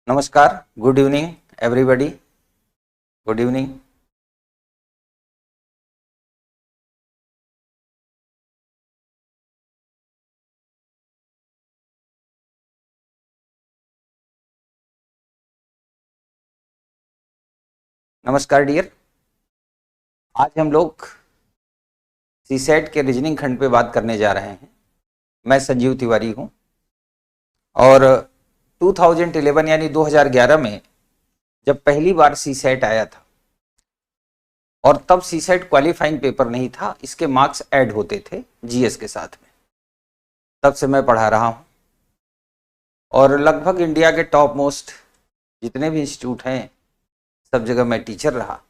नमस्कार, good evening everybody. Good evening. नमस्कार dear. आज हम लोग सीसेट के रीजनिंग खंड पे बात करने जा रहे हैं। मैं संजीव तिवारी हूं और 2011 यानी 2011 में जब पहली बार सीसेट आया था और तब सीसेट क्वालिफाइंग पेपर नहीं था, इसके मार्क्स ऐड होते थे जीएस के साथ में। तब से मैं पढ़ा रहा हूं और लगभग इंडिया के टॉप मोस्ट जितने भी इंस्टीट्यूट हैं सब जगह मैं टीचर रहा।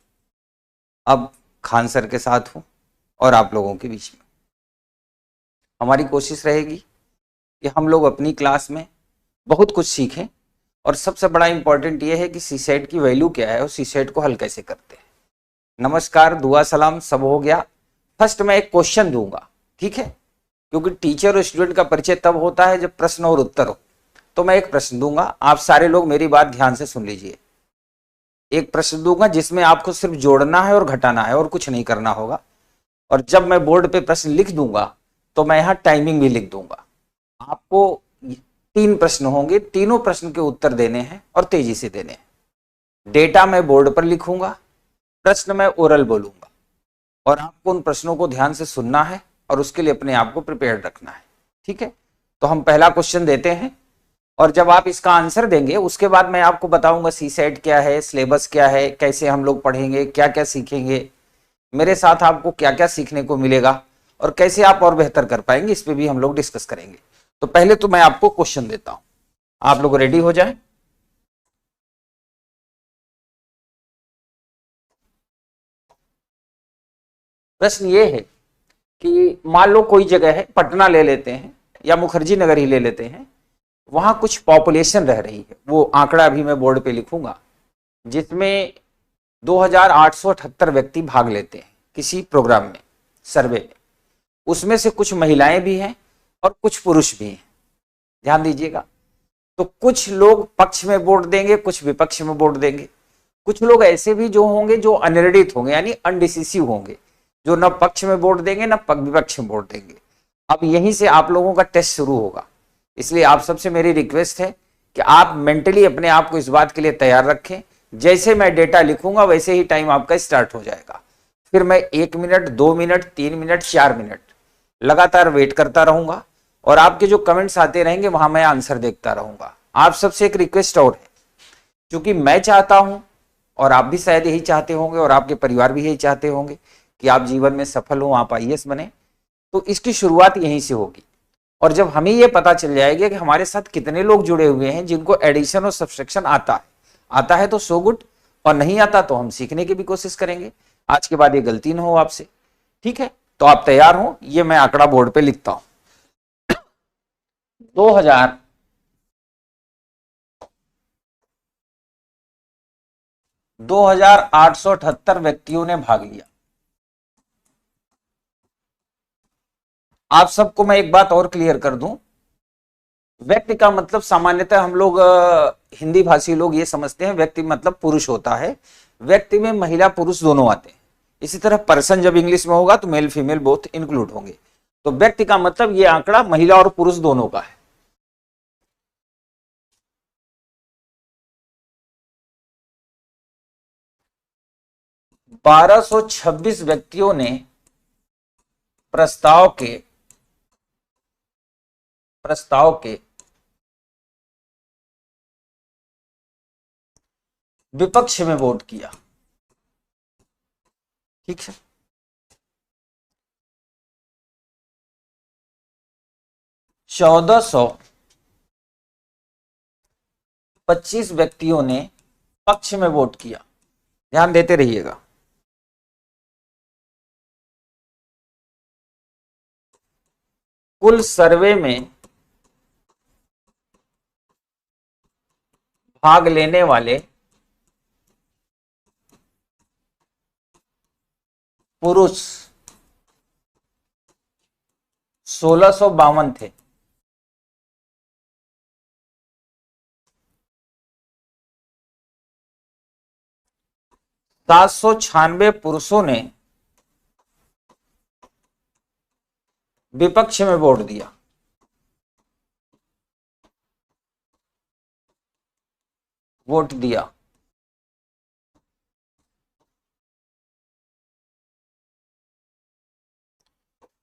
अब खान सर के साथ हूं और आप लोगों के बीच में हमारी कोशिश रहेगी कि हम लोग अपनी क्लास में बहुत कुछ सीखें और सबसे बड़ा इंपॉर्टेंट ये है कि सीसेट की वैल्यू क्या है और सीसेट को हल कैसे करते हैं। नमस्कार, दुआ सलाम सब हो गया। फर्स्ट मैं एक क्वेश्चन दूंगा, ठीक है, क्योंकि टीचर और स्टूडेंट का परिचय तब होता है जब प्रश्न और उत्तर हो। तो मैं एक प्रश्न दूंगा, आप सारे लोग मेरी बात ध्यान से सुन लीजिए। एक प्रश्न दूंगा जिसमें आपको सिर्फ जोड़ना है और घटाना है और कुछ नहीं करना होगा। और जब मैं बोर्ड पे प्रश्न लिख दूंगा तो मैं यहाँ टाइमिंग भी लिख दूंगा। आपको 3 प्रश्न होंगे, तीनों प्रश्न के उत्तर देने हैं और तेजी से देने हैं। डेटा मैं बोर्ड पर लिखूंगा, प्रश्न मैं ओरल बोलूंगा और आपको उन प्रश्नों को ध्यान से सुनना है और उसके लिए अपने आप को प्रिपेयर रखना है, ठीक है। तो हम पहला क्वेश्चन देते हैं और जब आप इसका आंसर देंगे उसके बाद मैं आपको बताऊंगा सीसेट क्या है, सिलेबस क्या है, कैसे हम लोग पढ़ेंगे, क्या क्या सीखेंगे, मेरे साथ आपको क्या क्या सीखने को मिलेगा और कैसे आप और बेहतर कर पाएंगे, इस पे भी हम लोग डिस्कस करेंगे। तो पहले तो मैं आपको क्वेश्चन देता हूं, आप लोग रेडी हो जाएं। प्रश्न ये है कि मान लो कोई जगह है, पटना ले लेते हैं या मुखर्जी नगर ही ले लेते हैं, वहां कुछ पॉपुलेशन रह रही है। वो आंकड़ा अभी मैं बोर्ड पे लिखूंगा, जिसमें 2878 व्यक्ति भाग लेते हैं किसी प्रोग्राम में, सर्वे में। उसमें से कुछ महिलाएं भी हैं और कुछ पुरुष भी हैं, ध्यान दीजिएगा। तो कुछ लोग पक्ष में वोट देंगे, कुछ विपक्ष में वोट देंगे। कुछ लोग ऐसे भी जो होंगे जो अनिर्णित होंगे यानी अनडिसिसिव होंगे, जो न पक्ष में वोट देंगे न विपक्ष में वोट देंगे। अब यहीं से आप लोगों का टेस्ट शुरू होगा, इसलिए आप सबसे मेरी रिक्वेस्ट है कि आप मेंटली अपने आप को इस बात के लिए तैयार रखें। जैसे मैं डेटा लिखूंगा वैसे ही टाइम आपका स्टार्ट हो जाएगा। फिर मैं 1 मिनट, 2 मिनट, 3 मिनट, 4 मिनट लगातार वेट करता रहूंगा और आपके जो कमेंट्स आते रहेंगे वहां मैं आंसर देखता रहूंगा। आप सबसे एक रिक्वेस्ट और है, क्योंकि मैं चाहता हूं और आप भी शायद यही चाहते होंगे और आपके परिवार भी यही चाहते होंगे कि आप जीवन में सफल हो, आप आईएएस बने, तो इसकी शुरुआत यहीं से होगी। और जब हमें यह पता चल जाएगा कि हमारे साथ कितने लोग जुड़े हुए हैं जिनको एडिशन और सब्सट्रैक्शन आता है तो सो गुड, और नहीं आता तो हम सीखने की भी कोशिश करेंगे। आज के बाद ये गलती ना हो आपसे, ठीक है। तो आप तैयार हो, ये मैं आंकड़ा बोर्ड पे लिखता हूं। 2878 व्यक्तियों ने भाग लिया। आप सबको मैं एक बात और क्लियर कर दूं, व्यक्ति का मतलब सामान्यतः हम लोग हिंदी भाषी लोग ये समझते हैं व्यक्ति मतलब पुरुष होता है। व्यक्ति में महिला पुरुष दोनों आते हैं। इसी तरह पर्सन जब इंग्लिश में होगा तो मेल फीमेल बोथ इंक्लूड होंगे। तो व्यक्ति का मतलब ये आंकड़ा महिला और पुरुष दोनों का है। बारह सौ 26 व्यक्तियों ने प्रस्ताव के विपक्ष में वोट किया, ठीक है। 1425 व्यक्तियों ने पक्ष में वोट किया। ध्यान देते रहिएगा। कुल सर्वे में भाग लेने वाले पुरुष 1652 थे। 796 पुरुषों ने विपक्ष में वोट दिया। वोट दिया।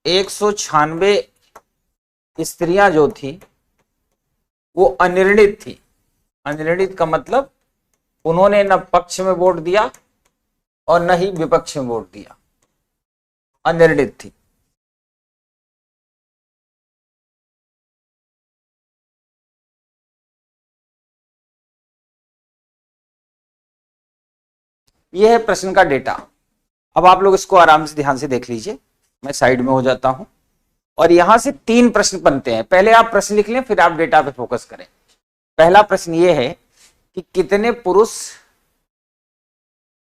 196 स्त्रियां जो थी वो अनिर्णित थी। अनिर्णित का मतलब उन्होंने न पक्ष में वोट दिया और न ही विपक्ष में वोट दिया, अनिर्णित थी। यह है प्रश्न का डेटा। अब आप लोग इसको आराम से ध्यान से देख लीजिए। मैं साइड में हो जाता हूं और यहां से 3 प्रश्न बनते हैं। पहले आप प्रश्न लिख लें, फिर आप डेटा पे फोकस करें। पहला प्रश्न यह है कि कितने पुरुष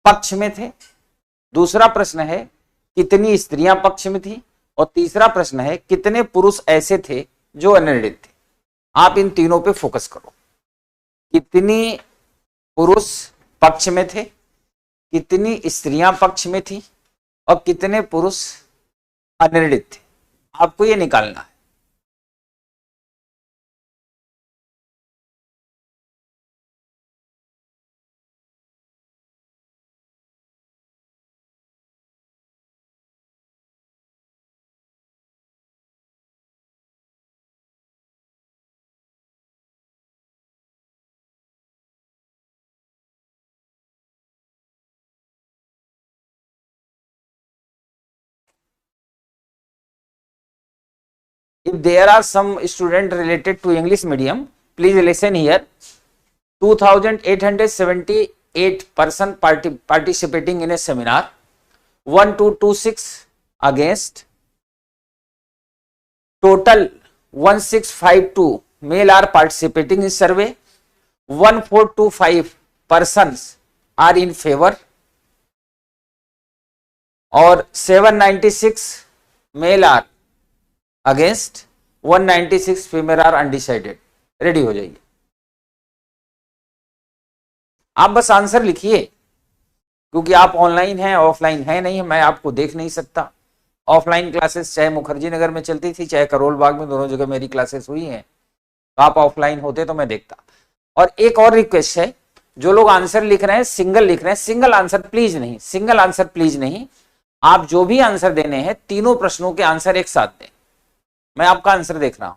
पक्ष में थे। दूसरा प्रश्न है कितनी स्त्रियां पक्ष में थी। और तीसरा प्रश्न है कितने पुरुष ऐसे थे जो अनिर्णित थे। आप इन तीनों पे फोकस करो। कितनी पुरुष पक्ष में थे, कितनी स्त्रियां पक्ष में थी और कितने पुरुष अनिर्णित थे। आपको ये निकालना है। If there are some students related to English medium, please listen here. 2,878 person participating in a seminar. 1226 against. Total 1652 male are participating in survey. 1425 persons are in favor और 796 male are against, 196 female are undecided. Ready हो जाइए। आप बस answer लिखिए, क्योंकि आप online हैं, offline है नहीं, मैं आपको देख नहीं सकता। ऑफलाइन क्लासेस चाहे मुखर्जी नगर में चलती थी, चाहे करोल बाग में, दोनों जगह मेरी क्लासेस हुई हैं। तो आप ऑफलाइन होते तो मैं देखता। और एक और रिक्वेस्ट है, जो लोग आंसर लिख रहे हैं सिंगल लिख रहे हैं, सिंगल आंसर प्लीज नहीं, सिंगल आंसर प्लीज नहीं। आप जो भी आंसर देने हैं तीनों प्रश्नों के आंसर एक साथ दें। मैं आपका आंसर देख रहा हूं।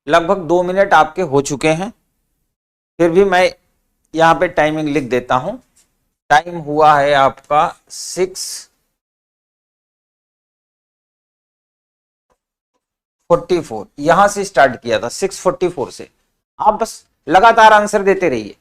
लगभग 2 मिनट आपके हो चुके हैं, फिर भी मैं यहां पे टाइमिंग लिख देता हूं। टाइम हुआ है आपका 6:44। यहां से स्टार्ट किया था 6:44 से। आप बस लगातार आंसर देते रहिए।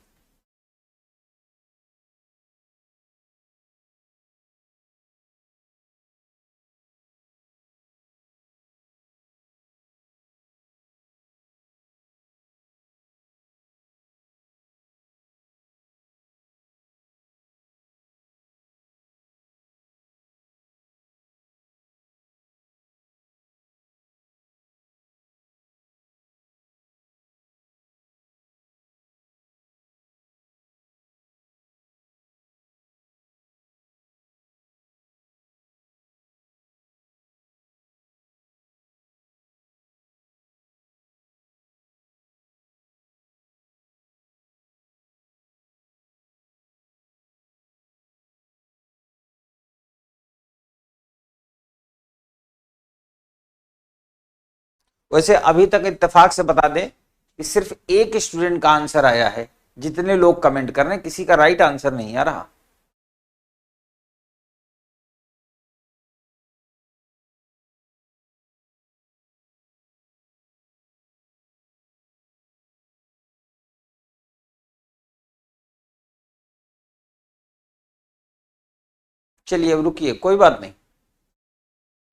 वैसे अभी तक इत्तेफाक से बता दें कि सिर्फ एक स्टूडेंट का आंसर आया है। जितने लोग कमेंट कर रहे हैं किसी का राइट आंसर नहीं आ रहा। चलिए अब रुकिए, कोई बात नहीं,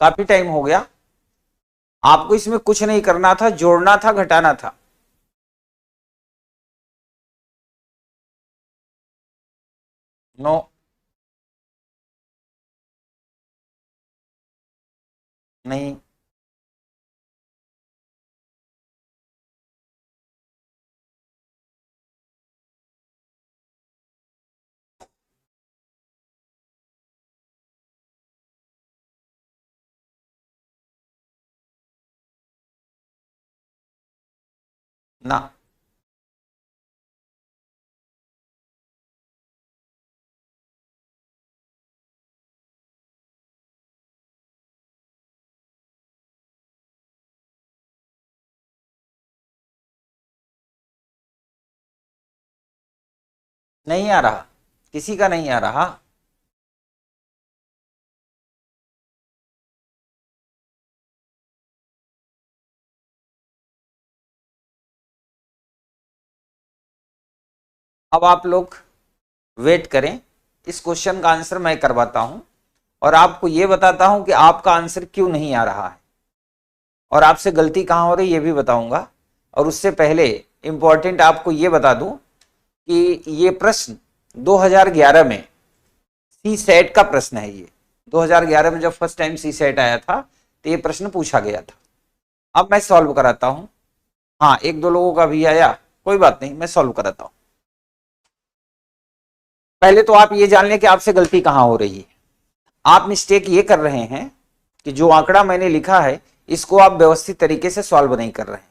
काफी टाइम हो गया। आपको इसमें कुछ नहीं करना था, जोड़ना था, घटाना था। नो, नहीं, ना, नहीं आ रहा, किसी का नहीं आ रहा। अब आप लोग वेट करें, इस क्वेश्चन का आंसर मैं करवाता हूं और आपको यह बताता हूं कि आपका आंसर क्यों नहीं आ रहा है और आपसे गलती कहां हो रही है ये भी बताऊंगा। और उससे पहले इंपॉर्टेंट आपको यह बता दूं कि ये प्रश्न 2011 में सी सेट का प्रश्न है। ये 2011 में जब फर्स्ट टाइम सी सेट आया था तो ये प्रश्न पूछा गया था। अब मैं सॉल्व कराता हूं। हाँ, एक दो लोगों का भी आया, कोई बात नहीं, मैं सॉल्व कराता हूं। पहले तो आप ये जान लें कि आपसे गलती कहां हो रही है। आप मिस्टेक ये कर रहे हैं कि जो आंकड़ा मैंने लिखा है इसको आप व्यवस्थित तरीके से सॉल्व नहीं कर रहे हैं।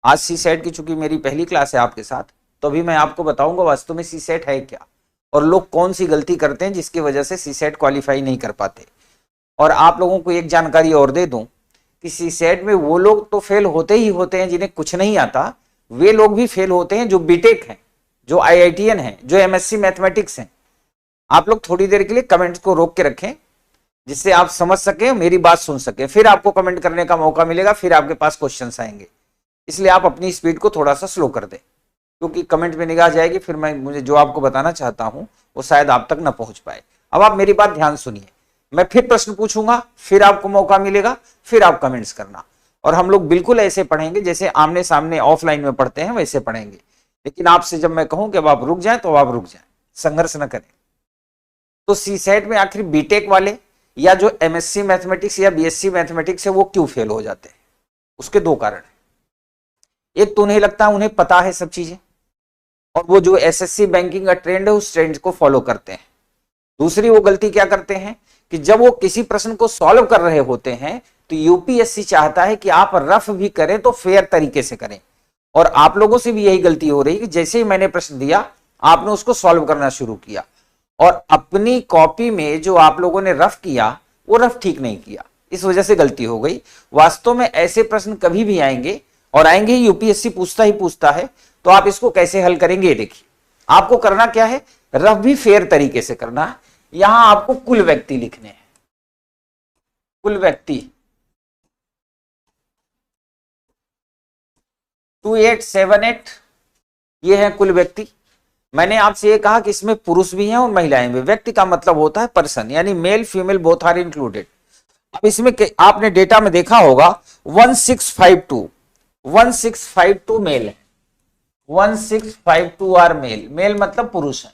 आज सी सेट की चूंकि मेरी पहली क्लास है आपके साथ, तो अभी मैं आपको बताऊंगा वास्तव में सी सेट है क्या और लोग कौन सी गलती करते हैं जिसकी वजह से सी सेट क्वालिफाई नहीं कर पाते। और आप लोगों को एक जानकारी और दे दूं कि सी सेट में वो लोग तो फेल होते ही होते हैं जिन्हें कुछ नहीं आता, वे लोग भी फेल होते हैं जो बीटेक हैं, जो आईआईटीएन हैं, जो एमएससी मैथमेटिक्स हैं। आप लोग थोड़ी देर के लिए कमेंट्स को रोक के रखें जिससे आप समझ सके, मेरी बात सुन सके, फिर आपको कमेंट करने का मौका मिलेगा, फिर आपके पास क्वेश्चंस आएंगे। इसलिए आप अपनी स्पीड को थोड़ा सा स्लो कर दें क्योंकि कमेंट में निगाह जाएगी, फिर मुझे जो आपको बताना चाहता हूं वो शायद आप तक ना पहुंच पाए। अब आप मेरी बात ध्यान सुनिए, मैं फिर प्रश्न पूछूंगा, फिर आपको मौका मिलेगा, फिर आप कमेंट्स करना और हम लोग बिल्कुल ऐसे पढ़ेंगे जैसे आमने सामने ऑफलाइन में पढ़ते हैं वैसे पढ़ेंगे। लेकिन आपसे जब मैं कहूं कि अब आप रुक जाएं तो आप रुक जाएं, संघर्ष न करें। तो सी सेट में आखिर बीटेक वाले या जो एमएससी मैथमेटिक्स या बीएससी मैथमेटिक्स है वो क्यों फेल हो जाते हैं? उसके दो कारण हैं। एक तो उन्हें लगता है उन्हें पता है सब चीजें और वो जो एसएससी बैंकिंग का ट्रेंड है उस ट्रेंड को फॉलो करते हैं। दूसरी वो गलती क्या करते हैं कि जब वो किसी प्रश्न को सॉल्व कर रहे होते हैं तो यूपीएससी चाहता है कि आप रफ भी करें तो फेयर तरीके से करें। और आप लोगों से भी यही गलती हो रही है कि जैसे ही मैंने प्रश्न दिया आपने उसको सॉल्व करना शुरू किया और अपनी कॉपी में जो आप लोगों ने रफ किया वो रफ ठीक नहीं किया, इस वजह से गलती हो गई। वास्तव में ऐसे प्रश्न कभी भी आएंगे और आएंगे, यूपीएससी पूछता ही पूछता है, तो आप इसको कैसे हल करेंगे? देखिए, आपको करना क्या है, रफ भी फेयर तरीके से करना है। यहां आपको कुल व्यक्ति लिखने हैं, कुल व्यक्ति 2878, ये है कुल व्यक्ति। मैंने आपसे ये कहा कि इसमें पुरुष भी हैं और महिलाएं भी। व्यक्ति का मतलब होता है पर्सन, यानी male female both are included. अब इसमें आपने डेटा में देखा होगा 1652, 1652 मेल है, 1652 आर मेल, मेल मतलब पुरुष है।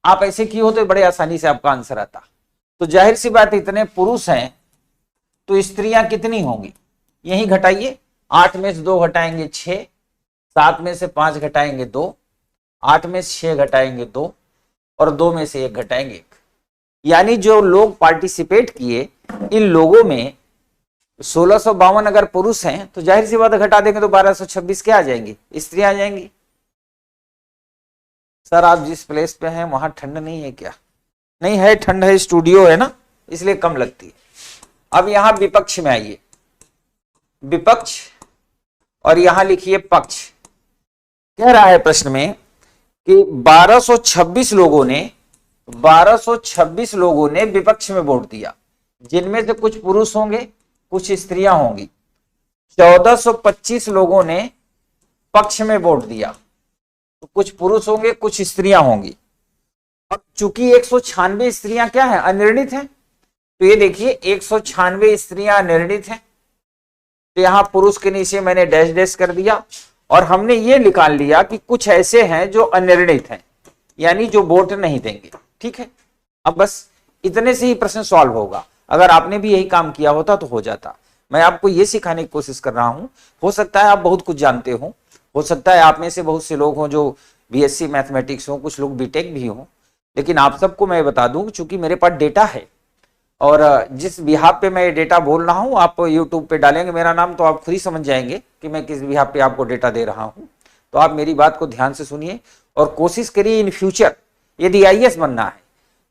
आप ऐसे किए हो तो बड़े आसानी से आपका आंसर आता। तो जाहिर सी बात, इतने पुरुष हैं तो स्त्रियां कितनी होंगी? यही घटाइए, 8 में से 2 घटाएंगे 6, 7 में से 5 घटाएंगे 2, 8 में से 6 घटाएंगे 2 और 2 में से 1 घटाएंगे 1। यानी जो लोग पार्टिसिपेट किए इन लोगों में 1652 अगर पुरुष हैं तो जाहिर सी बात घटा देंगे तो 1226 क्या आ जाएंगी? स्त्रियां आ जाएंगी। सर आप जिस प्लेस पे हैं वहां ठंड नहीं है क्या? नहीं है, ठंड है, स्टूडियो है ना, इसलिए कम लगती है। अब यहां विपक्ष में आइए, विपक्ष, और यहां लिखिए पक्ष। कह रहा है प्रश्न में कि 1226 लोगों ने विपक्ष में वोट दिया, जिनमें से कुछ पुरुष होंगे कुछ स्त्रियां होंगी। 1425 लोगों ने पक्ष में वोट दिया, तो कुछ पुरुष होंगे कुछ स्त्रियां होंगी। अब चूंकि 196 स्त्रियां क्या है, अनिर्णित हैं, तो ये देखिए 196 स्त्रियां अनिर्णित हैं, तो यहां पुरुष के नीचे मैंने डैश डैश कर दिया और हमने ये निकाल लिया कि कुछ ऐसे हैं जो अनिर्णित हैं, यानी जो वोट नहीं देंगे। ठीक है, अब बस इतने से ही प्रश्न सॉल्व होगा। अगर आपने भी यही काम किया होता तो हो जाता। मैं आपको ये सिखाने की कोशिश कर रहा हूं। हो सकता है आप बहुत कुछ जानते हो सकता है आप में से बहुत से लोग हों जो बीएससी मैथमेटिक्स हो, कुछ लोग बीटेक भी हों, लेकिन आप सबको मैं बता दूं चूंकि मेरे पास डेटा है और जिस बिहाफ पे मैं डेटा बोल रहा हूं, आप यूट्यूब पे डालेंगे मेरा नाम तो आप खुद ही समझ जाएंगे कि मैं किस बिहाफ पे आपको डेटा दे रहा हूं। तो आप मेरी बात को ध्यान से सुनिए और कोशिश करिए इन फ्यूचर यदि आईएएस बनना है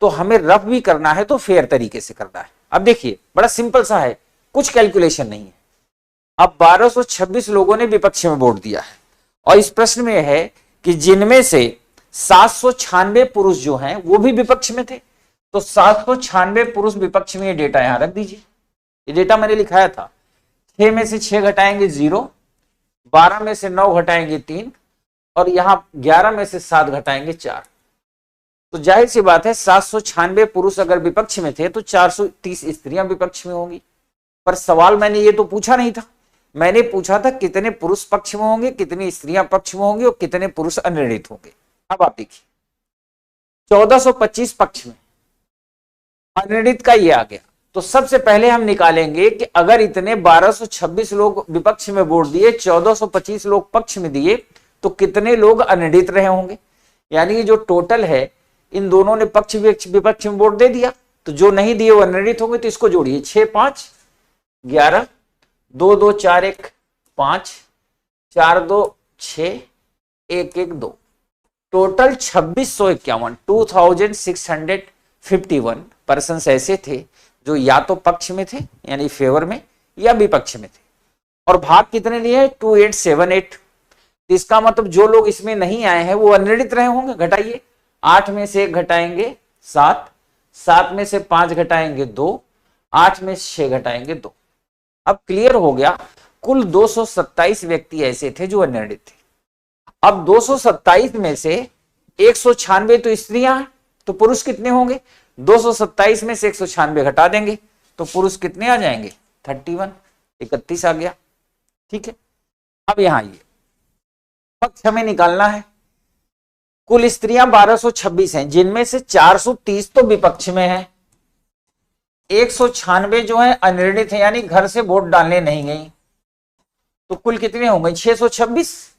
तो हमें रफ भी करना है तो फेयर तरीके से करना है। अब देखिए बड़ा सिंपल सा है, कुछ कैलकुलेशन नहीं है। अब 1226 लोगों ने विपक्ष में वोट दिया है और इस प्रश्न में है कि जिनमें से 796 पुरुष जो हैं वो भी विपक्ष में थे, तो 796 पुरुष विपक्ष में, ये डेटा यहां रख दीजिए। ये डेटा मैंने लिखाया था, 6 में से 6 घटाएंगे 0, 12 में से 9 घटाएंगे 3 और यहां 11 में से 7 घटाएंगे 4। तो जाहिर सी बात है 796 पुरुष अगर विपक्ष में थे तो 430 स्त्रियां विपक्ष में होंगी। पर सवाल मैंने ये तो पूछा नहीं था, मैंने पूछा था कितने पुरुष पक्ष में होंगे, कितनी स्त्रियां पक्ष में होंगी और कितने पुरुष अनिर्णित होंगे। अब आप देखिए 1425 पक्ष में, अनिर्णित का ये आ गया। तो सबसे पहले हम निकालेंगे कि अगर इतने 1226 लोग विपक्ष में वोट दिए, 1425 लोग पक्ष में दिए, तो कितने लोग अनिर्णित रहे होंगे। यानी ये जो टोटल है इन दोनों ने पक्ष विपक्ष में वोट दे दिया, तो जो नहीं दिए वो अनिर्णित होंगे। तो इसको जोड़िए, 6 5 11, 2 2 4 1 5, 4 2 6, 1 1 2, टोटल 2651, 2651 पर्सन ऐसे थे जो या तो पक्ष में थे यानी फेवर में या विपक्ष में थे। और भाग कितने लिए, 2878। तो इसका मतलब जो लोग इसमें नहीं आए हैं वो अनिर्णित रहे होंगे। घटाइए, 8 में से 1 घटाएंगे 7, 7 में से 5 घटाएंगे 2, 8 में से 6 घटाएंगे 2। अब क्लियर हो गया, कुल 227 व्यक्ति ऐसे थे जो अनिर्णित थे। अब 227 में से 196 तो स्त्रियां हैं, तो पुरुष कितने होंगे, 227 में से 196 घटा देंगे तो पुरुष कितने आ जाएंगे, 31, 31 आ गया। ठीक है, अब यहां ये पक्ष हमें निकालना है। कुल स्त्रियां 1226 हैं, जिनमें से 430 तो विपक्ष में है, 196 जो है अनिर्णित है यानी घर से वोट डालने नहीं गई, तो कुल कितने हो गई, 626।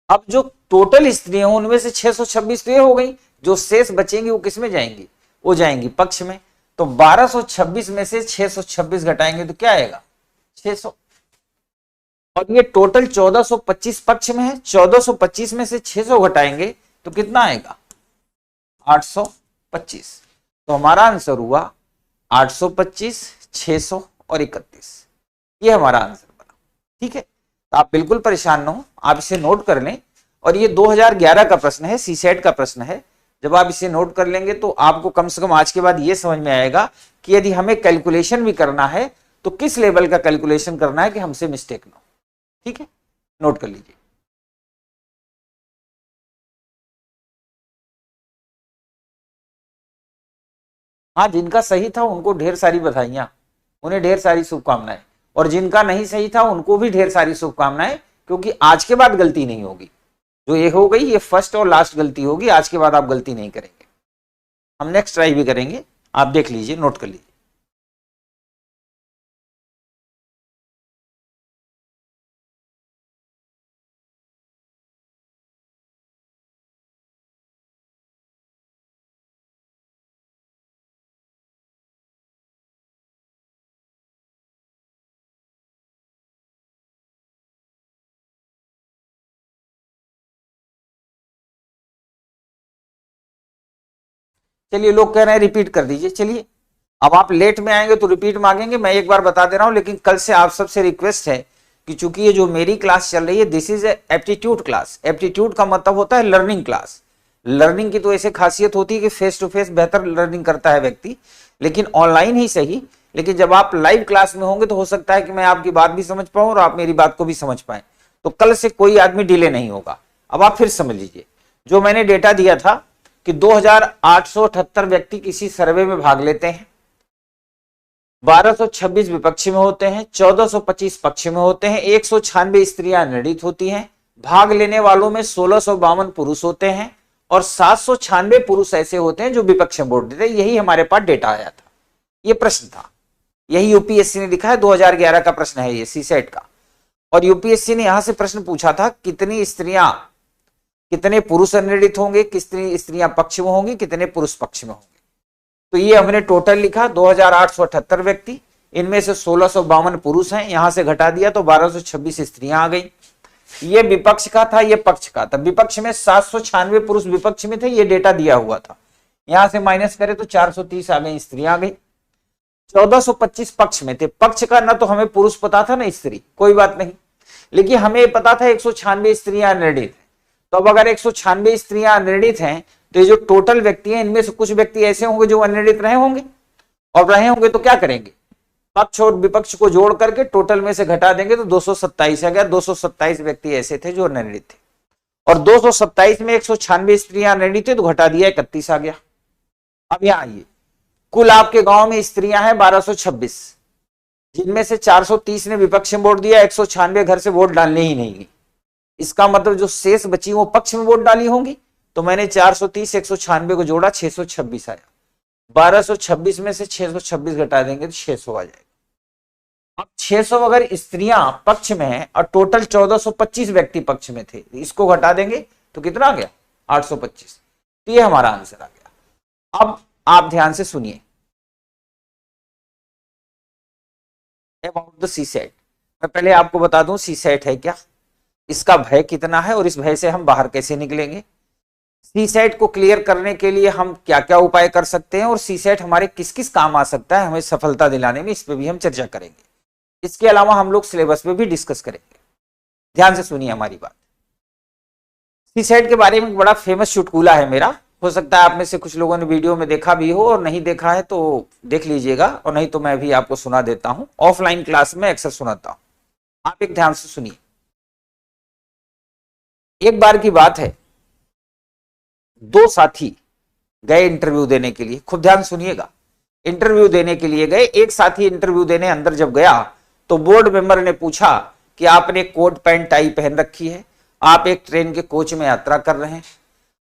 अब जो टोटल स्त्रियां उनमें से 626 तो ये हो गई, जो शेष बचेंगी वो किस में जाएंगी, वो जाएंगी पक्ष में। तो 1226 में से 626 घटाएंगे तो क्या आएगा, 600। और ये टोटल 1425 पक्ष में है, 1425 में से 600 घटाएंगे तो कितना आएगा, 825। तो हमारा आंसर हुआ 825, 600 और 31। ये हमारा आंसर बना। ठीक है, तो आप बिल्कुल परेशान ना हो, आप इसे नोट कर लें। और ये 2011 का प्रश्न है, सीसेट का प्रश्न है। जब आप इसे नोट कर लेंगे तो आपको कम से कम आज के बाद ये समझ में आएगा कि यदि हमें कैलकुलेशन भी करना है तो किस लेवल का कैलकुलेशन करना है कि हमसे मिस्टेक ना हो। ठीक है, नोट कर लीजिए। हाँ, जिनका सही था उनको ढेर सारी बधाइयां, उन्हें ढेर सारी शुभकामनाएं, और जिनका नहीं सही था उनको भी ढेर सारी शुभकामनाएं, क्योंकि आज के बाद गलती नहीं होगी। जो ये हो गई ये फर्स्ट और लास्ट गलती होगी, आज के बाद आप गलती नहीं करेंगे। हम नेक्स्ट ट्राई भी करेंगे, आप देख लीजिए, नोट कर लीजिए। चलिए, लोग कह रहे हैं रिपीट कर दीजिए। चलिए, अब आप लेट में आएंगे तो रिपीट मांगेंगे, मैं एक बार बता दे रहा हूं, लेकिन कल से आप सबसे रिक्वेस्ट है कि चूंकि ये जो मेरी क्लास चल रही है this is aptitude class. Aptitude का मतलब होता है लर्निंग क्लास। लर्निंग की तो ऐसे खासियत होती है कि फेस टू फेस बेहतर लर्निंग करता है व्यक्ति, लेकिन ऑनलाइन ही सही। लेकिन जब आप लाइव क्लास में होंगे तो हो सकता है कि मैं आपकी बात भी समझ पाऊं और आप मेरी बात को भी समझ पाए। तो कल से कोई आदमी डिले नहीं होगा। अब आप फिर समझ लीजिए, जो मैंने डेटा दिया था कि 2878 व्यक्ति किसी सर्वे में भाग लेते हैं, 1226 विपक्ष में होते हैं, 1425 पक्ष में होते हैं, 196 स्त्रियां निर्णित होती हैं, भाग लेने वालों में 1652 पुरुष होते हैं और 796 पुरुष ऐसे होते हैं जो विपक्ष में वोट देते हैं। यही हमारे पास डेटा आया था, ये प्रश्न था, यही यूपीएससी ने लिखा है, 2011 का प्रश्न है ये सीसेट का। और यूपीएससी ने यहां से प्रश्न पूछा था कितनी स्त्रियां, कितने पुरुष निर्णित होंगे, कितनी स्त्रियां पक्ष में होंगी, कितने पुरुष पक्ष में होंगे। तो ये हमने टोटल लिखा 2878 व्यक्ति, इनमें से 1652 पुरुष हैं, यहां से घटा दिया तो 1226 स्त्रियां आ गई। ये विपक्ष का था, ये पक्ष का था। विपक्ष में 796 पुरुष विपक्ष में थे, ये डेटा दिया हुआ था, यहां से माइनस करें तो 430 आ गई, स्त्रियां आ गई। 1425 पक्ष में थे, पक्ष का ना तो हमें पुरुष पता था ना स्त्री, कोई बात नहीं, लेकिन हमें पता था 196 स्त्रियां निर्णित हैं। तो अब अगर 196 स्त्रियां निर्णित हैं तो ये जो टोटल व्यक्ति हैं इनमें से कुछ व्यक्ति ऐसे होंगे जो अनिर्णित रहे होंगे, और रहे होंगे तो क्या करेंगे, पक्ष और विपक्ष को जोड़ करके टोटल में से घटा देंगे तो 227 आ गया। 227 व्यक्ति ऐसे थे जो निर्णित थे, और 227 में 196 स्त्रियां निर्णित थे तो घटा दिया 31 आ गया। अब यहां आइए, कुल आपके गांव में स्त्रियां हैं 1226, जिनमें से 430 ने विपक्ष में वोट दिया, 196 घर से वोट डालने ही नहीं गई। इसका मतलब जो शेष बची वो पक्ष में वोट डाली होंगी। तो मैंने 430 196 को जोड़ा, 626 आया। 1226 में से 626 घटा देंगे तो 600 आ जाएगा। अब 600 अगर स्त्रियां पक्ष में हैं और टोटल 1425 व्यक्ति पक्ष में थे, इसको घटा देंगे तो कितना आ गया, 825। तो ये हमारा आंसर आ गया। अब आप ध्यान से सुनिए अबाउट द सीसेट। मैं पहले आपको बता दूं सीसेट है क्या, इसका भय कितना है और इस भय से हम बाहर कैसे निकलेंगे। सीसेट को क्लियर करने के लिए हम क्या क्या उपाय कर सकते हैं और सीसेट हमारे किस किस काम आ सकता है हमें सफलता दिलाने में, इस पे भी हम चर्चा करेंगे। इसके अलावा हम लोग सिलेबस पे भी डिस्कस करेंगे। ध्यान से सुनिए हमारी बात। सीसेट के बारे में बड़ा फेमस चुटकुला है मेरा, हो सकता है आप में से कुछ लोगों ने वीडियो में देखा भी हो, और नहीं देखा है तो देख लीजिएगा, और नहीं तो मैं भी आपको सुना देता हूं। ऑफलाइन क्लास में अक्सर सुनाता हूं, आप एक ध्यान से सुनिए। एक बार की बात है, दो साथी गए इंटरव्यू देने के लिए, खूब ध्यान सुनिएगा। इंटरव्यू देने के लिए गए, एक साथी इंटरव्यू देने अंदर जब गया तो बोर्ड मेंबर ने पूछा कि आपने कोट पैंट टाई पहन रखी है, आप एक ट्रेन के कोच में यात्रा कर रहे हैं,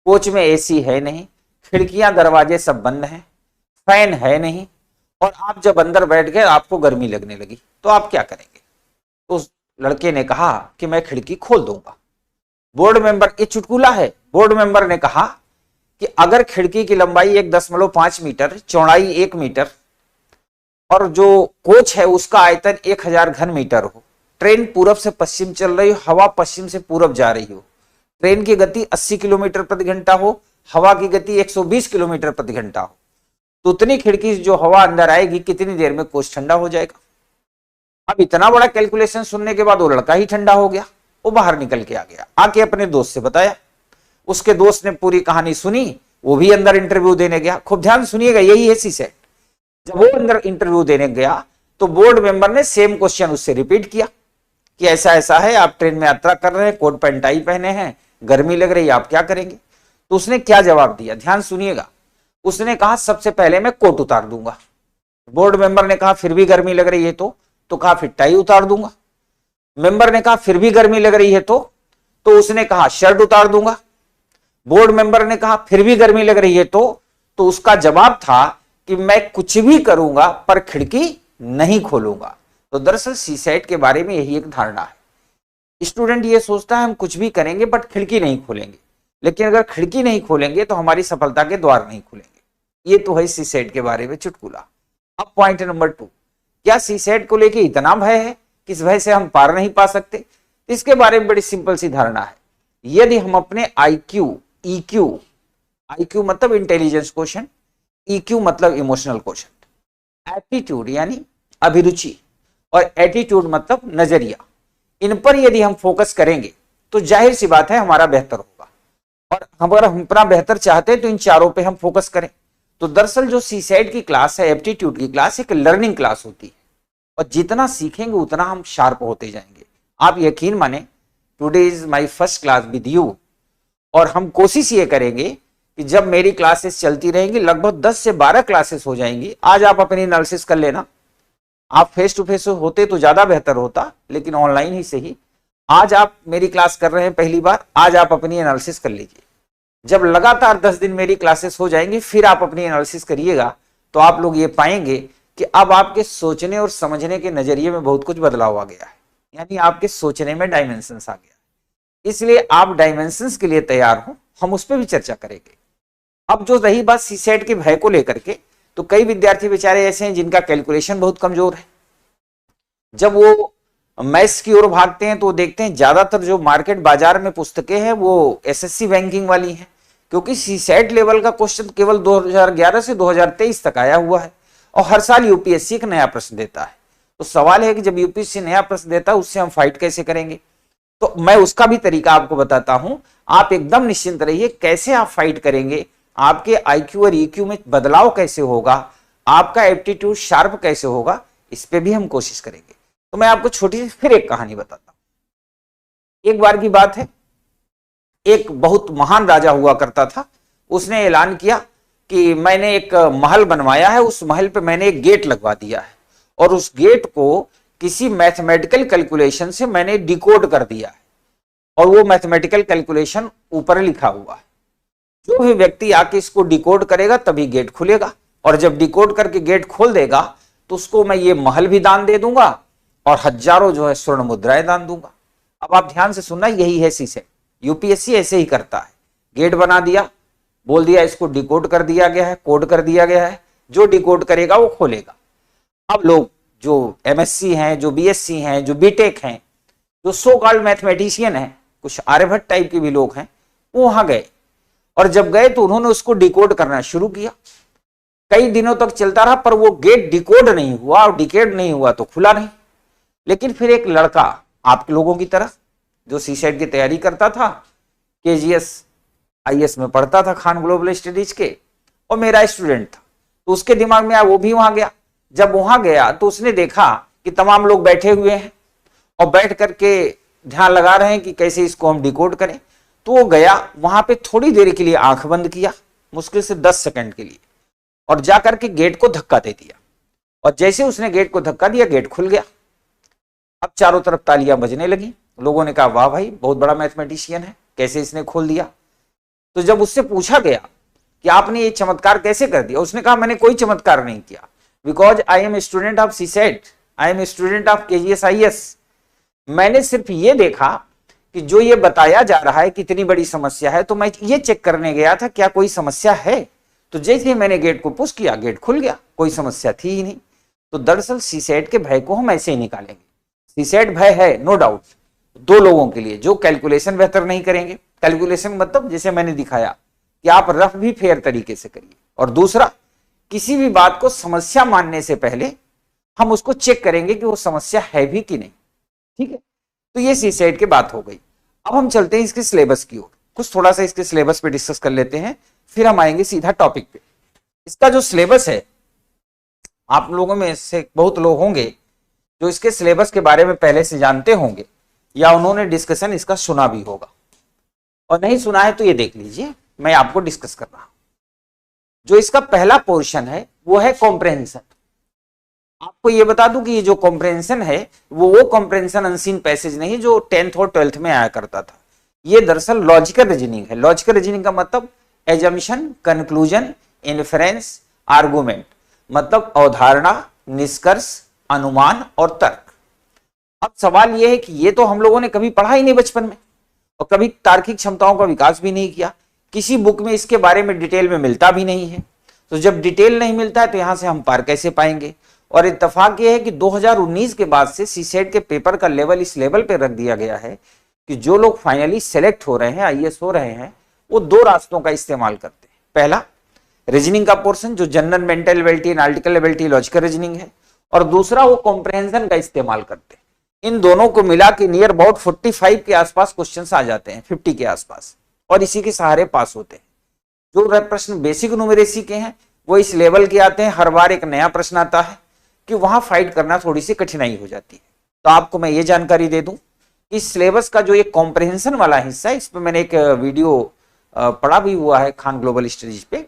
कोच में एसी है नहीं, खिड़कियां दरवाजे सब बंद हैं, फैन है नहीं, और आप जब अंदर बैठ गए आपको गर्मी लगने लगी, तो आप क्या करेंगे। तो उस लड़के ने कहा कि मैं खिड़की खोल दूंगा। बोर्ड मेंबर, ये चुटकुला है, बोर्ड मेंबर ने कहा कि अगर खिड़की की लंबाई 1.5 मीटर, चौड़ाई 1 मीटर और जो कोच है उसका आयतन 1000 घन मीटर हो, ट्रेन पूरब से पश्चिम चल रही हो, हवा पश्चिम से पूरब जा रही हो, ट्रेन की गति 80 किलोमीटर प्रति घंटा हो, हवा की गति 120 किलोमीटर प्रति घंटा हो, तो उतनी खिड़की जो हवा अंदर आएगी कितनी देर में कोच ठंडा हो जाएगा। अब इतना बड़ा कैलकुलेशन सुनने के बाद वो लड़का ही ठंडा हो गया, वो बाहर निकल के आ गया, आके अपने दोस्त से बताया। उसके दोस्त ने पूरी कहानी सुनी, वो भी अंदर इंटरव्यू देने गया। खूब ध्यान सुनिएगा, यही है सीसेट। जब वो अंदर इंटरव्यू देने गया तो बोर्ड मेंबर ने सेम क्वेश्चन उससे रिपीट किया कि ऐसा ऐसा है, आप ट्रेन में यात्रा कर रहे हैं, कोट पैंट टाई पहने हैं, गर्मी लग रही है, आप क्या करेंगे। तो उसने क्या जवाब दिया, ध्यान सुनिएगा। उसने कहा सबसे पहले मैं कोट उतार दूंगा। बोर्ड मेंबर ने कहा फिर भी गर्मी लग रही है तो कहा फिर टाई उतार दूंगा। मेंबर ने कहा फिर भी गर्मी लग रही है तो उसने कहा शर्ट उतार दूंगा। बोर्ड मेंबर ने कहा फिर भी गर्मी लग रही है तो उसका जवाब था कि मैं कुछ भी करूंगा पर खिड़की नहीं खोलूंगा। तो दरअसल सीसेट के बारे में यही एक धारणा है। स्टूडेंट ये सोचता है हम कुछ भी करेंगे बट खिड़की नहीं खोलेंगे, लेकिन अगर खिड़की नहीं खोलेंगे तो हमारी सफलता के द्वार नहीं खुलेंगे। ये तो है सीसेट के बारे में चुटकुला। अब पॉइंट नंबर 2, क्या सीसेट को लेके इतना भय है कि इस भय से हम पार नहीं पा सकते। इसके बारे में बड़ी सिंपल सी धारणा है। यदि हम अपने IQ मतलब इंटेलिजेंस क्वोशिएंट, EQ मतलब इमोशनल क्वोशिएंट, एप्टीट्यूड यानी अभिरुचि और एटीट्यूड मतलब नजरिया, इन पर यदि हम फोकस करेंगे तो जाहिर सी बात है हमारा बेहतर होगा। और अगर हम अपना बेहतर चाहते हैं तो इन चारों पे हम फोकस करें। तो दरअसल जो सीसेट की क्लास है, एप्टीट्यूड की क्लास, एक लर्निंग क्लास होती है, और जितना सीखेंगे उतना हम शार्प होते जाएंगे। आप यकीन माने, today is my first class with you, और हम कोशिश ये करेंगे कि जब मेरी क्लासेस चलती रहेंगी, लगभग 10 से 12 क्लासेस हो जाएंगी। आज आप अपनी एनालिसिस कर लेना, आप फेस टू फेस होते तो ज्यादा बेहतर होता, लेकिन ऑनलाइन ही सही। आज आप मेरी क्लास कर रहे हैं पहली बार, आज आप अपनी एनालिसिस कर लीजिए। जब लगातार 10 दिन मेरी क्लासेस हो जाएंगी, फिर आप अपनी एनालिसिस करिएगा, तो आप लोग ये पाएंगे कि अब आपके सोचने और समझने के नजरिए में बहुत कुछ बदलाव आ गया है, यानी आपके सोचने में डायमेंशंस आ गया। इसलिए आप डायमेंशंस के लिए तैयार हो, हम उस पर भी चर्चा करेंगे। अब जो रही बात सीसेट के भय को लेकर के, तो कई विद्यार्थी बेचारे ऐसे हैं जिनका कैलकुलेशन बहुत कमजोर है। जब वो मैथ्स की ओर भागते हैं तो देखते हैं ज्यादातर जो मार्केट बाजार में पुस्तकें हैं वो एसएससी बैंकिंग वाली हैं, क्योंकि सीसेट लेवल का क्वेश्चन केवल 2011 से 2023 तक आया हुआ है, और हर साल यूपीएससी एक नया प्रश्न देता है। तो सवाल है कि जब यूपीएससी नया प्रश्न देता है, उससे हम फाइट कैसे करेंगे? तो मैं उसका भी तरीका आपको बताता हूं। आप एकदम निश्चिंत रहिए, कैसे आप फाइट करेंगे, आपके आईक्यू और ईक्यू में बदलाव कैसे होगा, आपका एप्टीट्यूड शार्प कैसे होगा, इस पे भी हम कोशिश करेंगे। तो मैं आपको छोटी सी फिर एक कहानी बताता हूं। एक बार की बात है, एक बहुत महान राजा हुआ करता था। उसने ऐलान किया कि मैंने एक महल बनवाया है, उस महल पे मैंने एक गेट लगवा दिया है, और उस गेट को किसी मैथमेटिकल कैलकुलेशन से मैंने डिकोड कर दिया है, और वो मैथमेटिकल कैलकुलेशन ऊपर लिखा हुआ है। जो भी व्यक्ति आके इसको डिकोड करेगा तभी गेट खुलेगा, और जब डिकोड करके गेट खोल देगा तो उसको मैं ये महल भी दान दे दूंगा और हजारों जो है स्वर्ण मुद्राएं दान दूंगा। अब आप ध्यान से सुनना, यही है सीसेट। यूपीएससी ऐसे ही करता है, गेट बना दिया, बोल दिया इसको डिकोड कर दिया गया है, कोड कर दिया गया है, जो डिकोड करेगा वो खोलेगा। अब लोग जो एमएससी हैं, जो बीएससी हैं, जो बीटेक हैं, जो सो कॉल्ड मैथमेटिशियन हैं, कुछ आर्यभट्ट टाइप के भी लोग हैं, वो वहां गए, और जब गए तो उन्होंने उसको डिकोड करना शुरू किया। कई दिनों तक चलता रहा, पर वो गेट डिकोड नहीं हुआ, और डिकोड नहीं हुआ तो खुला नहीं। लेकिन फिर एक लड़का आप लोगों की तरह जो सीसेट की तैयारी करता था, केजीएस आईएएस में पढ़ता था, खान ग्लोबल स्टडीज के, और मेरा स्टूडेंट था, तो उसके दिमाग में आया, वो भी वहां गया। जब वहां गया तो उसने देखा कि तमाम लोग बैठे हुए हैं और बैठ करके ध्यान लगा रहे हैं कि कैसे इसको हम डिकोड करें। तो वो गया वहां पे, थोड़ी देर के लिए आंख बंद किया, मुश्किल से 10 सेकंड के लिए, और जाकर के गेट को धक्का दे दिया। और जैसे उसने गेट को धक्का दिया, गेट खुल गया। अब चारों तरफ तालियां बजने लगी, लोगों ने कहा वाह भाई, बहुत बड़ा मैथमेटिशियन है, कैसे इसने खोल दिया। तो जब उससे पूछा गया कि आपने ये चमत्कार कैसे कर दिया, उसने कहा मैंने कोई चमत्कार नहीं किया, because I am student of CSAT, I am student of KGS IAS. मैंने सिर्फ ये देखा कि जो ये बताया जा रहा है कितनी बड़ी समस्या है, तो मैं ये चेक करने गया था क्या कोई समस्या है। तो जैसे ही मैंने गेट को पुश किया, गेट खुल गया, कोई समस्या थी ही नहीं। तो दरअसल सीसेट के भय को हम ऐसे ही निकालेंगे। सीसेट भय है नो डाउट दो लोगों के लिए, जो कैलकुलेशन बेहतर नहीं करेंगे। कैलकुलेशन मतलब जैसे मैंने दिखाया कि आप रफ भी फेयर तरीके से करिए, और दूसरा किसी भी बात को समस्या मानने से पहले हम उसको चेक करेंगे कि वो समस्या है भी कि नहीं। ठीक है, तो ये सीसेट की बात हो गई। अब हम चलते हैं इसके सिलेबस की ओर, कुछ थोड़ा सा इसके सिलेबस पे डिस्कस कर लेते हैं, फिर हम आएंगे सीधा टॉपिक पे। इसका जो सिलेबस है, आप लोगों में से बहुत लोग होंगे जो इसके सिलेबस के बारे में पहले से जानते होंगे, या उन्होंने डिस्कशन इसका सुना भी होगा, और नहीं सुना है तो ये देख लीजिए, मैं आपको डिस्कस कर रहा हूं। जो इसका पहला पोर्शन है वो है कॉम्प्रहेंशन। आपको ये बता दूं कि ये जो कॉम्प्रहेंशन है वो कॉम्प्रहेंशन अनसीन पैसेज नहीं जो 10th और 12th में आया करता था। ये दरअसल लॉजिकल रीजनिंग है। लॉजिकल रीजनिंग का मतलब एजम्पशन, कंक्लूजन, इन्फरेंस, आर्गुमेंट, मतलब अवधारणा, निष्कर्ष, अनुमान और तर्क। अब सवाल यह है कि ये तो हम लोगों ने कभी पढ़ा ही नहीं बचपन में, और कभी तार्किक क्षमताओं का विकास भी नहीं किया, किसी बुक में इसके बारे में डिटेल में मिलता भी नहीं है। तो जब डिटेल नहीं मिलता है तो यहां से हम पार कैसे पाएंगे। और इत्तेफाक ये है कि 2019 के बाद से सीसेट के पेपर का लेवल इस लेवल पे रख दिया गया है कि जो लोग फाइनली सेलेक्ट हो रहे हैं, आईएएस हो रहे हैं, वो दो रास्तों का इस्तेमाल करते हैं। पहला रीजनिंग का पोर्शन जो general, mental ability, analytical ability, logical reasoning है, और दूसरा वो कॉम्प्रहेंशन का इस्तेमाल करते हैं। इन दोनों को मिला के नियर अबाउट 45 के आसपास क्वेश्चंस आ जाते हैं, 50 के आसपास, और इसी के सहारे पास होते हैं। जो प्रश्न बेसिक न्यूमेरेसी के हैं वो इस लेवल के आते हैं, हर बार एक नया प्रश्न आता है कि वहां फाइट करना थोड़ी सी कठिनाई हो जाती है। तो आपको मैं ये जानकारी दे दूं, इस सिलेबस का जो ये कॉम्प्रहेंशन वाला हिस्सा है, इस पर मैंने एक वीडियो पढ़ा भी हुआ है खान ग्लोबल स्टडीज पे,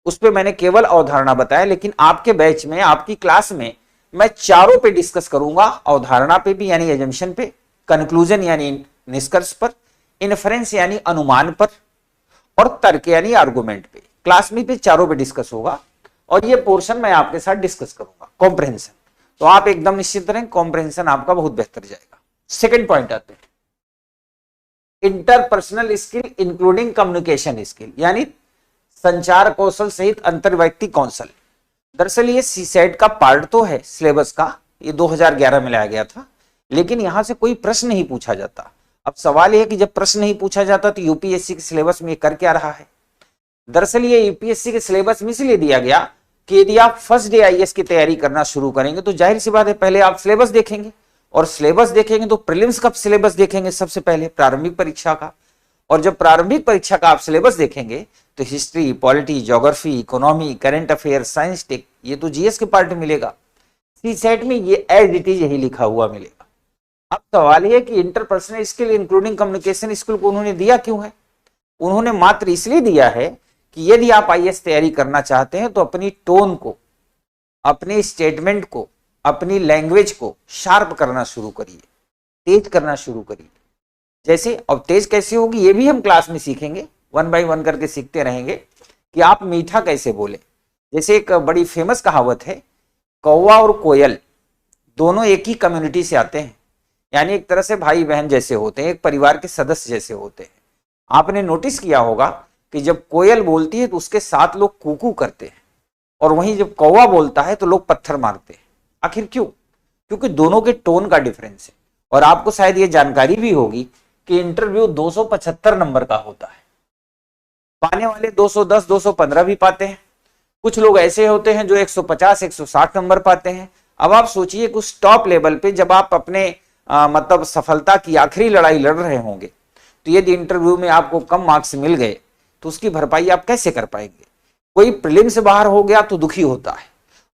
उस पे मैंने केवल अवधारणा बताया, लेकिन आपके बैच में, आपकी क्लास में मैं चारों पे डिस्कस करूंगा, अवधारणा पे भी यानी एजम्पशन पे, कंक्लूजन यानी निष्कर्ष पर, इन्फरेंस यानी अनुमान पर, और तर्क यानी आर्गुमेंट पे। क्लास में भी चारों पे डिस्कस होगा और ये पोर्शन मैं आपके साथ डिस्कस करूंगा, कॉम्प्रहेंशन। तो आप एकदम निश्चित रहें, कॉम्प्रहेंशन आपका बहुत बेहतर जाएगा। सेकंड पॉइंट आते हैं, interpersonal skill including communication skill, यानी संचार कौशल सहित अंतर्व्यक्ति कौशल। दरअसल ये सीसेट का पार्ट तो है सिलेबस का, ये 2011 में लाया गया था, लेकिन यहां से कोई प्रश्न नहीं पूछा जाता। अब सवाल यह है कि जब प्रश्न नहीं पूछा जाता तो यूपीएससी के सिलेबस में ये कर क्या रहा है। दरअसल ये यूपीएससी के सिलेबस में इसलिए दिया गया कि यदि आप फर्स्ट डे आईएएस की तैयारी करना शुरू करेंगे तो जाहिर सी बात है पहले आप सिलेबस देखेंगे, और सिलेबस देखेंगे तो प्रीलिम्स का सिलेबस देखेंगे सबसे पहले, प्रारंभिक परीक्षा का। और जब प्रारंभिक परीक्षा का आप सिलेबस देखेंगे तो history, polity, geography, economy, current affair, science, tech, ये तो जीएस के पार्ट में मिलेगा। सीसेट में ये एज इट इज यही लिखा हुआ मिलेगा। अब सवाल यह कि interpersonal skill including communication skill को उन्होंने दिया क्यों है? उन्होंने मात्र इसलिए दिया है कि यदि आप आईएएस तैयारी करना चाहते हैं तो अपनी टोन को, अपने स्टेटमेंट को, अपनी लैंग्वेज को शार्प करना शुरू करिए, तेज करना शुरू करिए। जैसे अब तेज कैसे होगी ये भी हम क्लास में सीखेंगे, 1 बाय 1 करके सीखते रहेंगे कि आप मीठा कैसे बोले। जैसे एक बड़ी फेमस कहावत है, कौवा और कोयल दोनों एक ही कम्युनिटी से आते हैं, यानी एक तरह से भाई बहन जैसे होते हैं, एक परिवार के सदस्य जैसे होते हैं। आपने नोटिस किया होगा कि जब कोयल बोलती है तो उसके 7 लोग कूकू करते हैं, और वहीं जब कौवा बोलता है तो लोग पत्थर मारते हैं। आखिर क्यों? क्योंकि दोनों के टोन का डिफरेंस है। और आपको शायद ये जानकारी भी होगी कि इंटरव्यू 275 नंबर का होता है, पाने वाले 210, 215 भी पाते हैं। कुछ लोग ऐसे होते हैं जो 150, 160 नंबर पाते हैं। अब आप सोचिए कि उस टॉप लेवल पे जब आप अपने मतलब सफलता की आखिरी लड़ाई लड़ रहे होंगे, तो यदि इंटरव्यू में आपको कम मार्क्स मिल गए तो उसकी भरपाई आप कैसे कर पाएंगे? कोई प्रीलिम से बाहर हो गया तो दुखी होता है,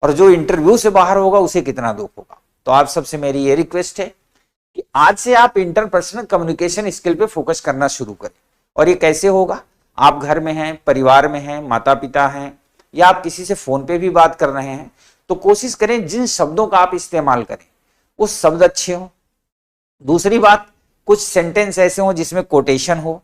और जो इंटरव्यू से बाहर होगा उसे कितना दुख होगा। तो आप सबसे मेरी ये रिक्वेस्ट है कि आज से आप इंटरपर्सनल कम्युनिकेशन स्किल पे फोकस करना शुरू करें। और ये कैसे होगा? आप घर में हैं, परिवार में हैं, माता पिता हैं, या आप किसी से फोन पे भी बात कर रहे हैं, तो कोशिश करें जिन शब्दों का आप इस्तेमाल करें वो शब्द अच्छे हों। दूसरी बात, कुछ सेंटेंस ऐसे हों जिसमें कोटेशन हो,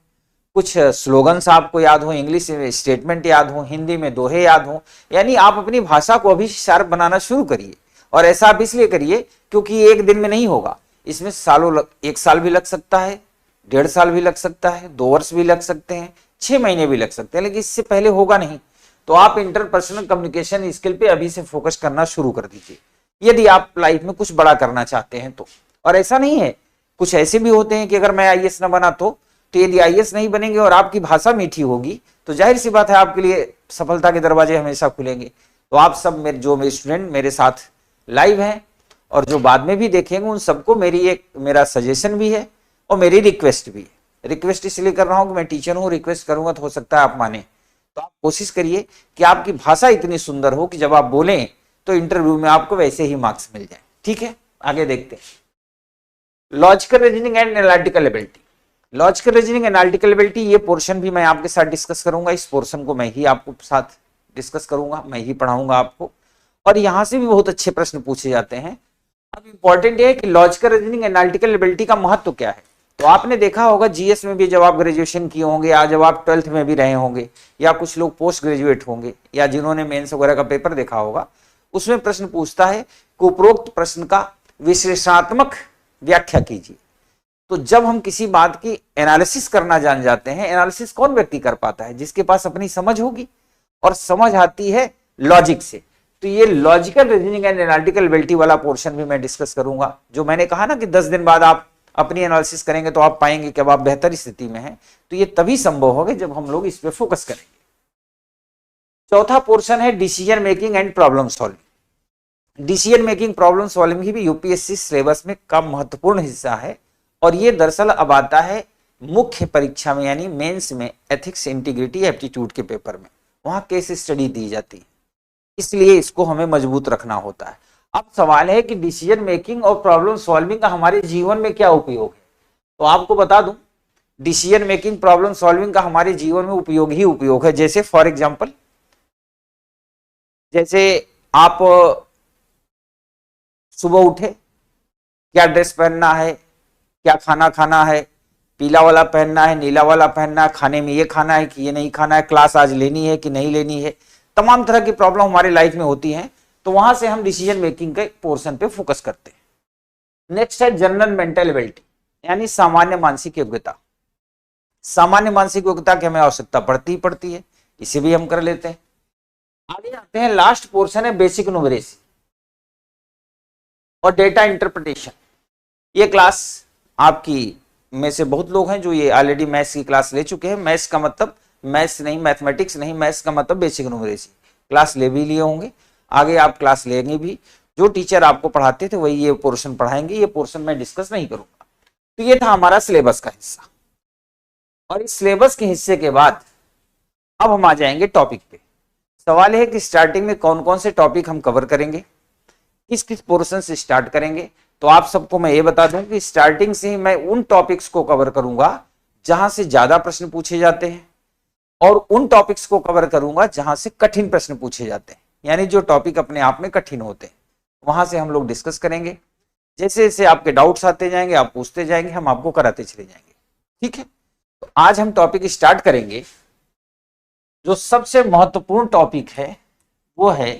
कुछ स्लोगन्स आपको याद हो, इंग्लिश में स्टेटमेंट याद हो, हिंदी में दोहे याद हो। यानी आप अपनी भाषा को अभी शार्प बनाना शुरू करिए। और ऐसा आप इसलिए करिए क्योंकि एक दिन में नहीं होगा, इसमें सालों 1 साल भी लग सकता है, 1.5 साल भी लग सकता है, 2 वर्ष भी लग सकते हैं, 6 महीने भी लग सकते हैं, लेकिन इससे पहले होगा नहीं। तो आप इंटरपर्सनल कम्युनिकेशन स्किल पे अभी से फोकस करना शुरू कर दीजिए यदि आप लाइफ में कुछ बड़ा करना चाहते हैं तो। और ऐसा नहीं है, कुछ ऐसे भी होते हैं कि अगर मैं आईएएस न बना तो यदि आईएएस नहीं बनेंगे और आपकी भाषा मीठी होगी तो जाहिर सी बात है आपके लिए सफलता के दरवाजे हमेशा खुलेंगे। तो आप सब जो मेरे स्टूडेंट मेरे साथ लाइव हैं और जो बाद में भी देखेंगे, उन सबको मेरा सजेशन भी है और मेरी रिक्वेस्ट भी है। रिक्वेस्ट इसलिए कर रहा हूं कि मैं टीचर हूं, रिक्वेस्ट करूंगा तो हो सकता है आप माने। तो आप कोशिश करिए कि आपकी भाषा इतनी सुंदर हो कि जब आप बोलें तो इंटरव्यू में आपको वैसे ही मार्क्स मिल जाए। ठीक है, आगे देखते हैं। Logical reasoning and analytical ability. Logical reasoning analytical ability, ये पोर्शन भी मैं आपके साथ डिस्कस करूंगा। इस पोर्शन को मैं ही आपको साथ डिस्कस करूंगा, मैं ही पढ़ाऊंगा आपको, और यहां से भी बहुत अच्छे प्रश्न पूछे जाते हैं। अब इंपॉर्टेंट है कि लॉजिकल रीजनिंग एनालिटिकल एबिलिटी का महत्व क्या है। तो आपने देखा होगा जीएस में भी, जब आप ग्रेजुएशन किए होंगे या जब आप 12th में भी रहे होंगे, या कुछ लोग पोस्ट ग्रेजुएट होंगे, या जिन्होंने मेंस वगैरह का पेपर देखा होगा, उसमें प्रश्न पूछता है कि उपरोक्त प्रश्न का विश्लेषणात्मक व्याख्या कीजिए। तो जब हम किसी बात की एनालिसिस करना जान जाते हैं, एनालिसिस कौन व्यक्ति कर पाता है? जिसके पास अपनी समझ होगी, और समझ आती है लॉजिक से। तो ये logical reasoning and analytical ability वाला पोर्शन भी मैं डिस्कस करूंगा। जो मैंने कहा ना कि 10 दिन बाद आप अपनी एनालिसिस करेंगे तो आप पाएंगे कि अब आप बेहतर स्थिति में हैं। तो ये तभी संभव होगा जब हम लोग इस पे फोकस करेंगे। चौथा पोर्शन है decision making and problem solving. Decision making, problem solving भी यूपीएससी सिलेबस में का महत्वपूर्ण हिस्सा है, और ये दरअसल अब आता है मुख्य परीक्षा में, यानी मेंस में, एथिक्स, इंटीग्रिटी, एप्टीट्यूड के पेपर में। वहां केस स्टडी दी जाती है, इसलिए इसको हमें मजबूत रखना होता है। अब सवाल है कि डिसीजन मेकिंग और प्रॉब्लम सॉल्विंग का हमारे जीवन में क्या उपयोग है। तो आपको बता दूं, डिसीजन मेकिंग, प्रॉब्लम सॉल्विंग का हमारे जीवन में उपयोग ही उपयोग है। जैसे फॉर एग्जांपल, जैसे आप सुबह उठे, क्या ड्रेस पहनना है, क्या खाना खाना है, पीला वाला पहनना है, नीला वाला पहनना है, खाने में ये खाना है कि ये नहीं खाना है, क्लास आज लेनी है कि नहीं लेनी है, तमाम तरह की प्रॉब्लम हमारे लाइफ में होती हैं। तो वहां से हम डिसीजन मेकिंग के पोर्शन पे फोकस करते हैं। नेक्स्ट है जनरल मेंटल एबिलिटी, यानी सामान्य मानसिक योग्यता। सामान्य मानसिक योग्यता की हमें आवश्यकता पड़ती ही पड़ती है, इसे भी हम कर लेते हैं। आगे आते हैं, लास्ट पोर्शन है बेसिक न्यूमरेसी और डेटा इंटरप्रिटेशन। ये क्लास आपकी में से बहुत लोग हैं जो ये ऑलरेडी मैथ्स की क्लास ले चुके हैं। मैथ्स का मतलब मैथ्स नहीं, मैथमेटिक्स नहीं, मैथ्स का मतलब बेसिक न्यूमरेसी क्लास ले भी लिए होंगे, आगे आप क्लास लेंगे भी। जो टीचर आपको पढ़ाते थे वही ये पोर्शन पढ़ाएंगे, ये पोर्शन मैं डिस्कस नहीं करूंगा। तो ये था हमारा सिलेबस का हिस्सा। और इस सिलेबस के हिस्से के बाद अब हम आ जाएंगे टॉपिक पे। सवाल है कि स्टार्टिंग में कौन कौन से टॉपिक हम कवर करेंगे, किस किस पोर्शन से स्टार्ट करेंगे। तो आप सबको मैं ये बता दूं कि स्टार्टिंग से ही मैं उन टॉपिक्स को कवर करूंगा जहां से ज्यादा प्रश्न पूछे जाते हैं, और उन टॉपिक्स को कवर करूंगा जहां से कठिन प्रश्न पूछे जाते हैं, यानी जो टॉपिक अपने आप में कठिन होते हैं वहां से हम लोग डिस्कस करेंगे। जैसे जैसे आपके डाउट्स आते जाएंगे, आप पूछते जाएंगे, हम आपको कराते चले जाएंगे। ठीक है, तो आज हम टॉपिक स्टार्ट करेंगे। जो सबसे महत्वपूर्ण टॉपिक है वो है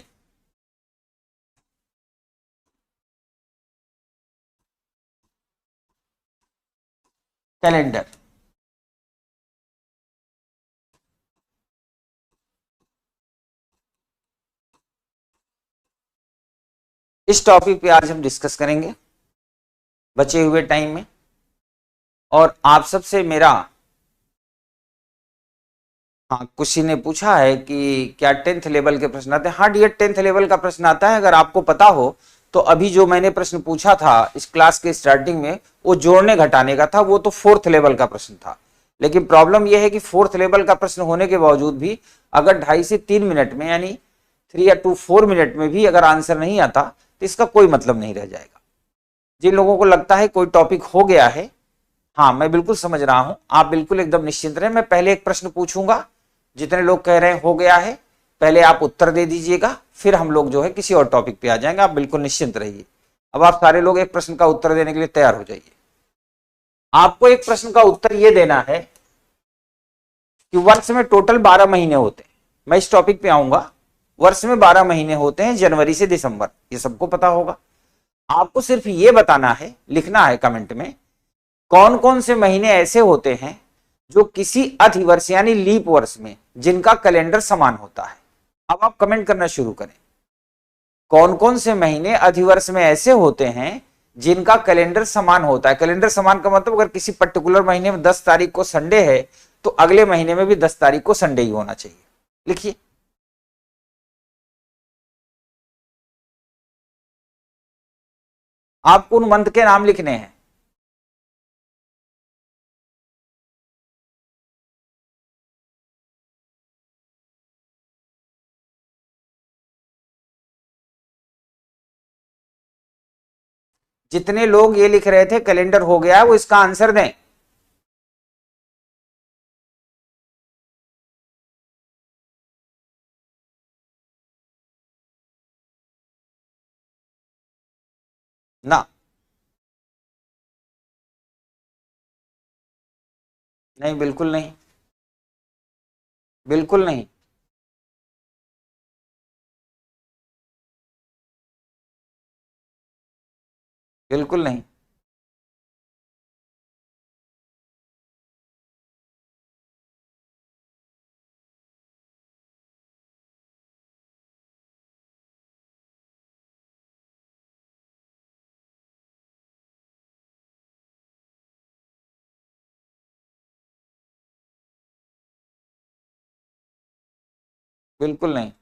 कैलेंडर। इस टॉपिक पे आज हम डिस्कस करेंगे बचे हुए टाइम में। और आप सबसे मेरा, हाँ, किसी ने पूछा है कि क्या 10th लेवल के प्रश्न आते हैं। हाँ डियर, 10th लेवल का प्रश्न आता है। अगर आपको पता हो तो अभी जो मैंने प्रश्न पूछा था इस क्लास के स्टार्टिंग में, वो जोड़ने घटाने का था, वो तो 4th लेवल का प्रश्न था। लेकिन प्रॉब्लम यह है कि 4th लेवल का प्रश्न होने के बावजूद भी अगर 2.5 से 3 मिनट में, यानी 3 या 4 मिनट में भी अगर आंसर नहीं आता तो इसका कोई मतलब नहीं रह जाएगा। जिन लोगों को लगता है कोई टॉपिक हो गया है, हाँ मैं बिल्कुल समझ रहा हूं, आप बिल्कुल एकदम निश्चिंत रहें। मैं पहले एक प्रश्न पूछूंगा, जितने लोग कह रहे हैं हो गया है पहले आप उत्तर दे दीजिएगा, फिर हम लोग जो है किसी और टॉपिक पे आ जाएंगे। आप बिल्कुल निश्चिंत रहिए। अब आप सारे लोग एक प्रश्न का उत्तर देने के लिए तैयार हो जाइए। आपको एक प्रश्न का उत्तर यह देना है कि वर्ष में टोटल 12 महीने होते हैं। मैं इस टॉपिक पे आऊंगा। वर्ष में 12 महीने होते हैं, जनवरी से दिसंबर, ये सबको पता होगा। आपको सिर्फ ये बताना है, लिखना है कमेंट में, कौन कौन से महीने ऐसे होते हैं जो किसी अधिवर्ष यानी लीप वर्ष में जिनका कैलेंडर समान होता है। अब आप कमेंट करना शुरू करें। कौन कौन से महीने अधिवर्ष में ऐसे होते हैं जिनका कैलेंडर समान होता है। कैलेंडर समान का मतलब अगर किसी पर्टिकुलर महीने में 10 तारीख को संडे है तो अगले महीने में भी 10 तारीख को संडे ही होना चाहिए। लिखिए। आपको उन मंथ के नाम लिखने हैं। जितने लोग ये लिख रहे थे कैलेंडर हो गया है, वो इसका आंसर दें। ना, नहीं, बिल्कुल नहीं, बिल्कुल नहीं। बिल्कुल नहीं। बिल्कुल नहीं।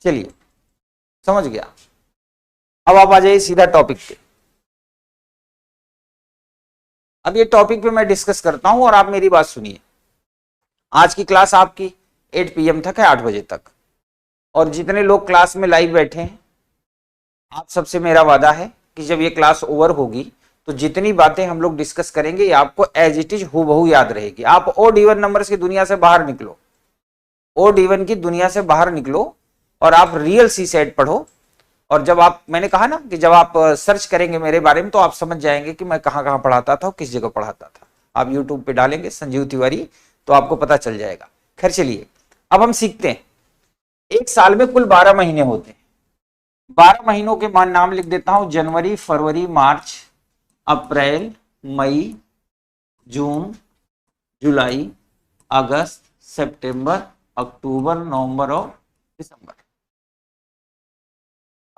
चलिए, समझ गया। अब आप आ जाइए सीधा टॉपिक पे। अब ये टॉपिक पे मैं डिस्कस करता हूं और आप मेरी बात सुनिए। आज की क्लास आपकी 8 PM तक है, 8 बजे तक। और जितने लोग क्लास में लाइव बैठे हैं, आप सबसे मेरा वादा है कि जब ये क्लास ओवर होगी तो जितनी बातें हम लोग डिस्कस करेंगे ये आपको एज इट इज हूबहू याद रहेगी। आप ओड इवन नंबर्स की दुनिया से बाहर निकलो, ओड इवन की दुनिया से बाहर निकलो और आप रियल सी सेट पढ़ो। और जब आप, मैंने कहा ना कि जब आप सर्च करेंगे मेरे बारे में तो आप समझ जाएंगे कि मैं कहाँ कहाँ पढ़ाता था और किस जगह पढ़ाता था। आप यूट्यूब पे डालेंगे संजीव तिवारी तो आपको पता चल जाएगा। खैर चलिए अब हम सीखते हैं। एक साल में कुल 12 महीने होते हैं। 12 महीनों के मान नाम लिख देता हूं, जनवरी, फरवरी, मार्च, अप्रैल, मई, जून, जुलाई, अगस्त, सितंबर, अक्टूबर, नवंबर और दिसंबर।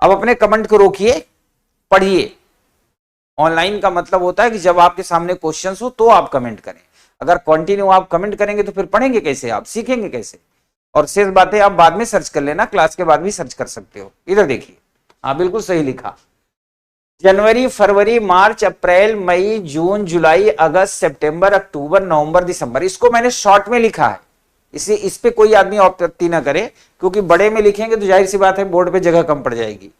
अब अपने कमेंट को रोकिए, पढ़िए। ऑनलाइन का मतलब होता है कि जब आपके सामने क्वेश्चंस हो तो आप कमेंट करें। अगर कंटिन्यू आप कमेंट करेंगे तो फिर पढ़ेंगे कैसे, आप सीखेंगे कैसे। और शेष बातें आप बाद में सर्च कर लेना, क्लास के बाद भी सर्च कर सकते हो। इधर देखिए, हाँ बिल्कुल सही लिखा। जनवरी, फरवरी, मार्च, अप्रैल, मई, जून, जुलाई, अगस्त, सितंबर, अक्टूबर, नवंबर, दिसंबर। इसको मैंने शॉर्ट में लिखा है, इसे इस पे कोई आदमी आपत्ति ना करे, क्योंकि बड़े में लिखेंगे तो जाहिर सी बात है बोर्ड पे जगह कम पड़ जाएगी।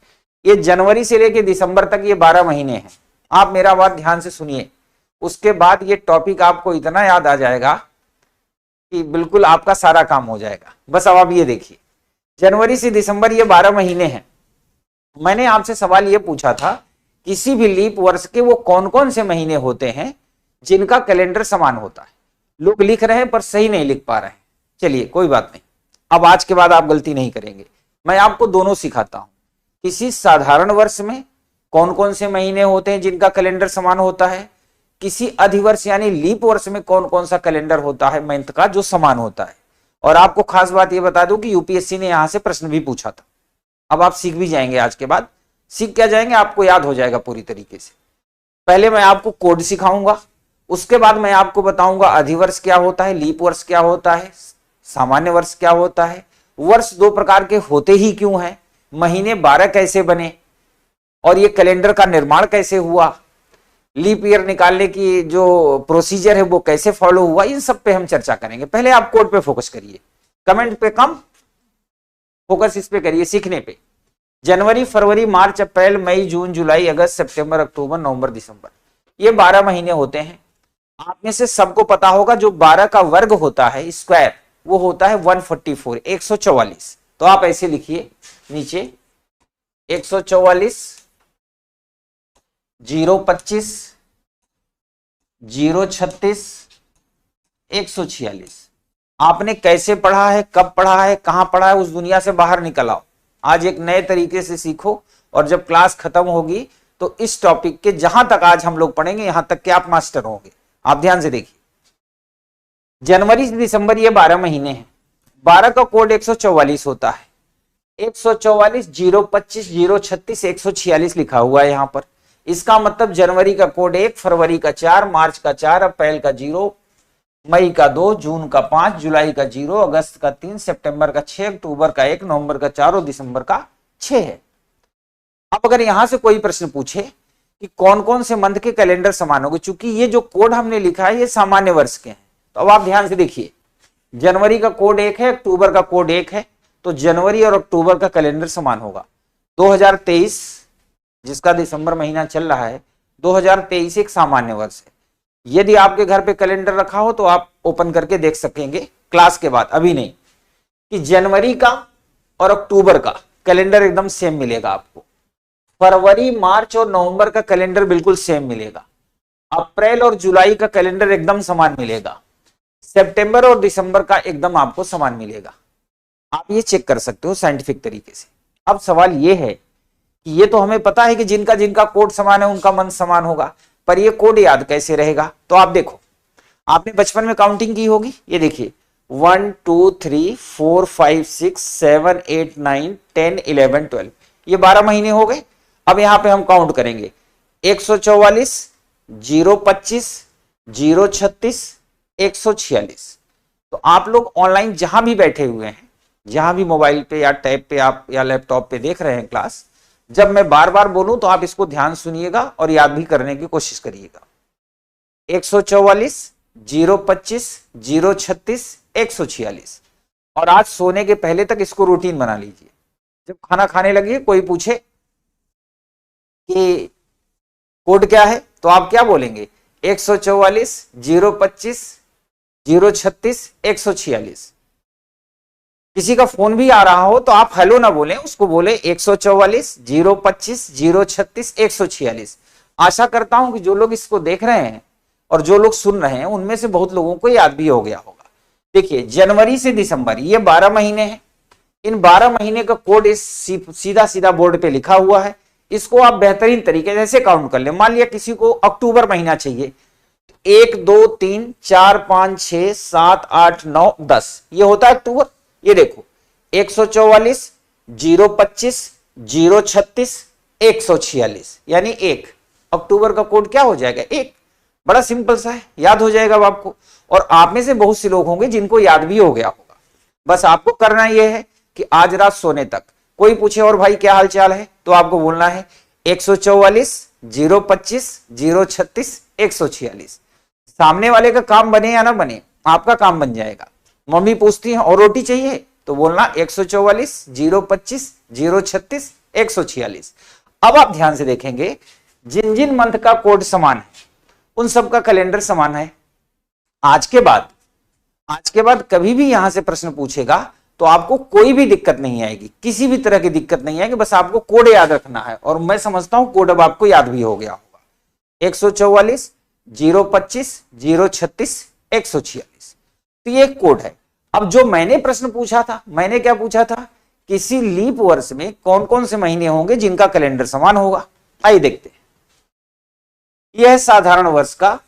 ये जनवरी से लेके दिसंबर तक ये 12 महीने हैं। आप मेरा बात ध्यान से सुनिए, उसके बाद ये टॉपिक आपको इतना याद आ जाएगा कि बिल्कुल आपका सारा काम हो जाएगा। बस अब आप ये देखिए, जनवरी से दिसंबर ये 12 महीने हैं। मैंने आपसे सवाल ये पूछा था, किसी भी लीप वर्ष के वो कौन कौन से महीने होते हैं जिनका कैलेंडर समान होता है। लोग लिख रहे हैं पर सही नहीं लिख पा रहे हैं। चलिए कोई बात नहीं, अब आज के बाद आप गलती नहीं करेंगे। मैं आपको दोनों सिखाता हूं। किसी साधारण वर्ष में कौन कौन से महीने होते हैं जिनका कैलेंडर समान होता है, किसी अधिवर्ष यानी लीप वर्ष में कौन कौन सा कैलेंडर होता है मंथ का जो समान होता है। और आपको खास बात यह बता दूं कि यूपीएससी ने यहां से प्रश्न भी पूछा था। अब आप सीख भी जाएंगे, आज के बाद सीख क्या जाएंगे, आपको याद हो जाएगा पूरी तरीके से। पहले मैं आपको कोड सिखाऊंगा, उसके बाद मैं आपको बताऊंगा अधिवर्ष क्या होता है, लीप वर्ष क्या होता है, सामान्य वर्ष क्या होता है, वर्ष दो प्रकार के होते ही क्यों हैं, महीने 12 कैसे बने और ये कैलेंडर का निर्माण कैसे हुआ, लीप ईयर निकालने की जो प्रोसीजर है वो कैसे फॉलो हुआ, इन सब पे हम चर्चा करेंगे। पहले आप कोड पे फोकस करिए, कमेंट पे कम फोकस इस पे करिए, सीखने पे। जनवरी, फरवरी, मार्च, अप्रैल, मई, जून, जुलाई, अगस्त, सितंबर, अक्टूबर, नवंबर, दिसंबर, ये 12 महीने होते हैं। आप में से सबको पता होगा जो 12 का वर्ग होता है स्क्वायर वो होता है 144, 144। तो आप ऐसे लिखिए नीचे 144, 025, 036, 146। आपने कैसे पढ़ा है, कब पढ़ा है, कहां पढ़ा है, उस दुनिया से बाहर निकल आओ। आज एक नए तरीके से सीखो और जब क्लास खत्म होगी तो इस टॉपिक के जहां तक आज हम लोग पढ़ेंगे यहां तक के आप मास्टर होंगे। आप ध्यान से देखिए, जनवरी से दिसंबर ये 12 महीने हैं। 12 का कोड 144 होता है। 144, 025, 036, 146 लिखा हुआ है यहां पर। इसका मतलब जनवरी का कोड 1, फरवरी का 4, मार्च का 4, अप्रैल का 0, मई का 2, जून का 5, जुलाई का 0, अगस्त का 3, सितंबर का 6, अक्टूबर का 1, नवंबर का 4 और दिसंबर का 6 है। अब अगर यहां से कोई प्रश्न पूछे कि कौन कौन से मंथ के कैलेंडर समान होंगे, चूंकि ये जो कोड हमने लिखा है ये सामान्य वर्ष के हैं, तो अब आप ध्यान से देखिए, जनवरी का कोड 1 है, अक्टूबर का कोड 1 है, तो जनवरी और अक्टूबर का कैलेंडर समान होगा। 2023 जिसका दिसंबर महीना चल रहा है, 2023 एक सामान्य वर्ष है। यदि आपके घर पे कैलेंडर रखा हो तो आप ओपन करके देख सकेंगे क्लास के बाद, अभी नहीं, कि जनवरी का और अक्टूबर का कैलेंडर एकदम सेम मिलेगा आपको। फरवरी, मार्च और नवंबर का कैलेंडर बिल्कुल सेम मिलेगा। अप्रैल और जुलाई का कैलेंडर एकदम समान मिलेगा। सितंबर और दिसंबर का एकदम आपको समान मिलेगा। आप ये चेक कर सकते हो साइंटिफिक तरीके से। अब सवाल ये है कि ये तो हमें पता है कि जिनका जिनका कोड समान है उनका मंथ समान होगा, पर ये कोड याद कैसे रहेगा। तो आप देखो, आपने बचपन में काउंटिंग की होगी, ये देखिए 1 2 3 4 5 6 7 8 9 10 11 12, ये 12 महीने हो गए। अब यहां पे हम काउंट करेंगे 144, 025, 036, 146। तो आप लोग ऑनलाइन जहां भी बैठे हुए हैं, जहां भी मोबाइल पे या टैब पे आप या लैपटॉप पे देख रहे हैं क्लास, जब मैं बार बार बोलूं तो आप इसको ध्यान सुनिएगा और याद भी करने की कोशिश करिएगा। 144, 025, 036, 146। और आज सोने के पहले तक इसको रूटीन बना लीजिए। जब खाना खाने लगिए, कोई पूछे कि कोड क्या है, तो आप क्या बोलेंगे 144 025 036 146। किसी का फोन भी आ रहा हो तो आप हेलो ना बोलें, उसको बोले 144 025 036 146। आशा करता हूं कि जो लोग इसको देख रहे हैं और जो लोग सुन रहे हैं उनमें से बहुत लोगों को याद भी हो गया होगा। देखिए जनवरी से दिसंबर ये 12 महीने हैं। इन 12 महीने का कोड इस सीधा सीधा बोर्ड पे लिखा हुआ है। इसको आप बेहतरीन तरीके से काउंट कर ले। मान लिया किसी को अक्टूबर महीना चाहिए, 1 2 3 4 5 6 7 8 9 10 ये होता है अक्टूबर। ये देखो 144 025 036 146 यानी 1 अक्टूबर का कोड क्या हो जाएगा 1। बड़ा सिंपल सा है, याद हो जाएगा अब आपको। और आप में से बहुत से लोग होंगे जिनको याद भी हो गया होगा। बस आपको करना यह है कि आज रात सोने तक कोई पूछे और भाई क्या हाल चाल है, तो आपको बोलना है 144 025 036 146। सामने वाले का काम बने या ना बने, आपका काम बन जाएगा। मम्मी पूछती है और रोटी चाहिए, तो बोलना 144 025 036 146। अब आप ध्यान से देखेंगे जिन जिन मंथ का कोड समान है उन सब का कैलेंडर समान है। आज के बाद कभी भी यहां से प्रश्न पूछेगा तो आपको कोई भी दिक्कत नहीं आएगी, किसी भी तरह की दिक्कत नहीं आएगी। बस आपको कोड याद रखना है और मैं समझता हूं कोड अब आपको याद भी हो गया होगा। 144 025 036 146 तो ये एक कोड है। अब जो मैंने प्रश्न पूछा था, मैंने क्या पूछा था, किसी लीप वर्ष में कौन कौन से महीने होंगे जिनका कैलेंडर समान होगा। आइए देखते हैं। यह है साधारण वर्ष का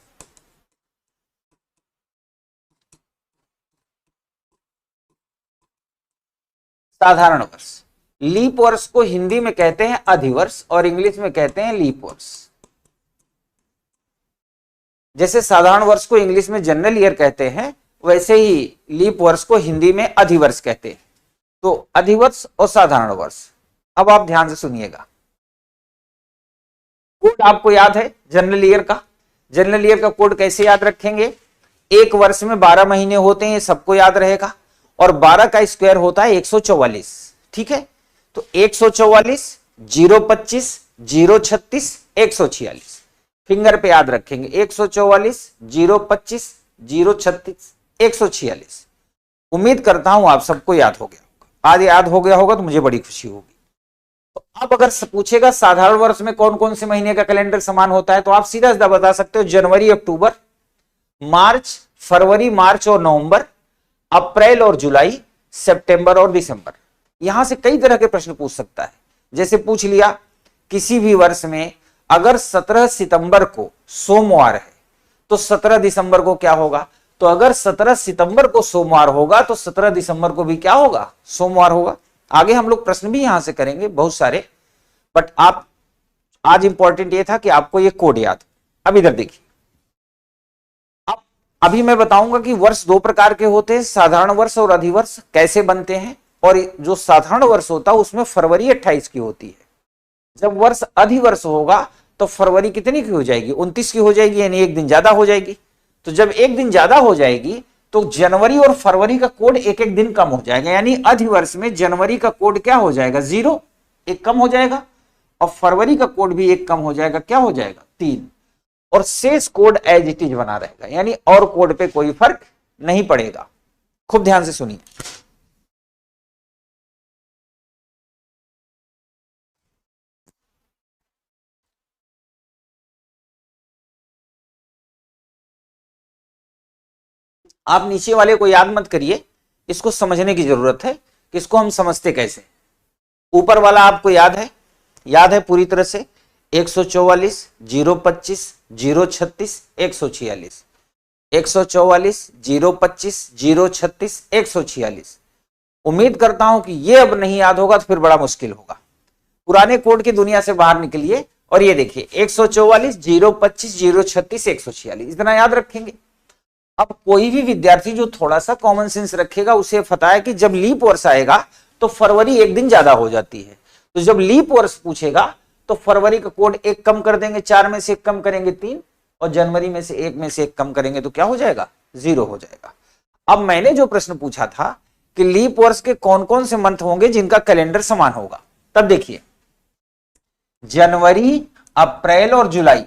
साधारण वर्ष। लीप वर्ष को हिंदी में कहते हैं अधिवर्ष और इंग्लिश में कहते हैं लीप वर्ष। जैसे साधारण वर्ष को इंग्लिश में जनरल ईयर कहते हैं, वैसे ही लीप वर्ष को हिंदी में अधिवर्ष कहते हैं। तो अधिवर्ष और साधारण वर्ष। अब आप ध्यान से सुनिएगा। कोड आपको याद है जनरल ईयर का। जनरल ईयर का कोड कैसे याद रखेंगे, एक वर्ष में 12 महीने होते हैं, ये सबको याद रहेगा। और 12 का स्क्वायर होता है 144। ठीक है, तो 144 025 036 146 फिंगर पे याद रखेंगे। 144 025 036 146। उम्मीद करता हूं आप सबको याद हो गया होगा। आज याद हो गया होगा तो मुझे बड़ी खुशी होगी। तो अब अगर पूछेगा साधारण वर्ष में कौन कौन से महीने का कैलेंडर समान होता है, तो आप सीधा सीधा बता सकते हो जनवरी अक्टूबर, मार्च फरवरी मार्च और नवंबर, अप्रैल और जुलाई, सितंबर और दिसंबर। यहां से कई तरह के प्रश्न पूछ सकता है। जैसे पूछ लिया किसी भी वर्ष में अगर 17 सितंबर को सोमवार है तो 17 दिसंबर को क्या होगा। तो अगर 17 सितंबर को सोमवार होगा तो 17 दिसंबर को भी क्या होगा, सोमवार होगा। आगे हम लोग प्रश्न भी यहां से करेंगे बहुत सारे, बट आप आज इंपॉर्टेंट ये था कि आपको ये कोड याद। अब इधर देखिए, अब अभी मैं बताऊंगा कि वर्ष दो प्रकार के होते हैं, साधारण वर्ष और अधिवर्ष कैसे बनते हैं। और जो साधारण वर्ष होता है उसमें फरवरी 28 की होती है। जब वर्ष अधिवर्ष होगा तो फरवरी कितनी की हो जाएगी, 29 की हो जाएगी, यानी एक दिन ज्यादा हो जाएगी। तो जब एक दिन ज्यादा हो जाएगी तो जनवरी और फरवरी का कोड एक एक दिन कम हो जाएगा, यानी अधिवर्ष में जनवरी का कोड क्या हो जाएगा 0, एक कम हो जाएगा, और फरवरी का कोड भी एक कम हो जाएगा, क्या हो जाएगा 3, और शेष कोड एज इट इज बना रहेगा, यानी और कोड पे कोई फर्क नहीं पड़ेगा। खूब ध्यान से सुनिए। आप नीचे वाले को याद मत करिए, इसको समझने की जरूरत है कि इसको हम समझते कैसे। ऊपर वाला आपको याद है पूरी तरह से 144 025 036 146, 144 025 036 146। उम्मीद करता हूं कि ये अब नहीं याद होगा तो फिर बड़ा मुश्किल होगा। पुराने कोड की दुनिया से बाहर निकलिए और ये देखिए 144 025 036 146, इतना याद रखेंगे। अब कोई भी विद्यार्थी जो थोड़ा सा कॉमन सेंस रखेगा उसे पता है कि जब लीप वर्ष आएगा तो फरवरी एक दिन ज्यादा हो जाती है। तो जब लीप वर्ष पूछेगा तो फरवरी का कोड एक कम कर देंगे, 4 में से एक कम करेंगे 3, और जनवरी में से एक कम करेंगे तो क्या हो जाएगा 0 हो जाएगा। अब मैंने जो प्रश्न पूछा था कि लीप वर्ष के कौन कौन से मंथ होंगे जिनका कैलेंडर समान होगा, तब देखिए जनवरी, अप्रैल और जुलाई।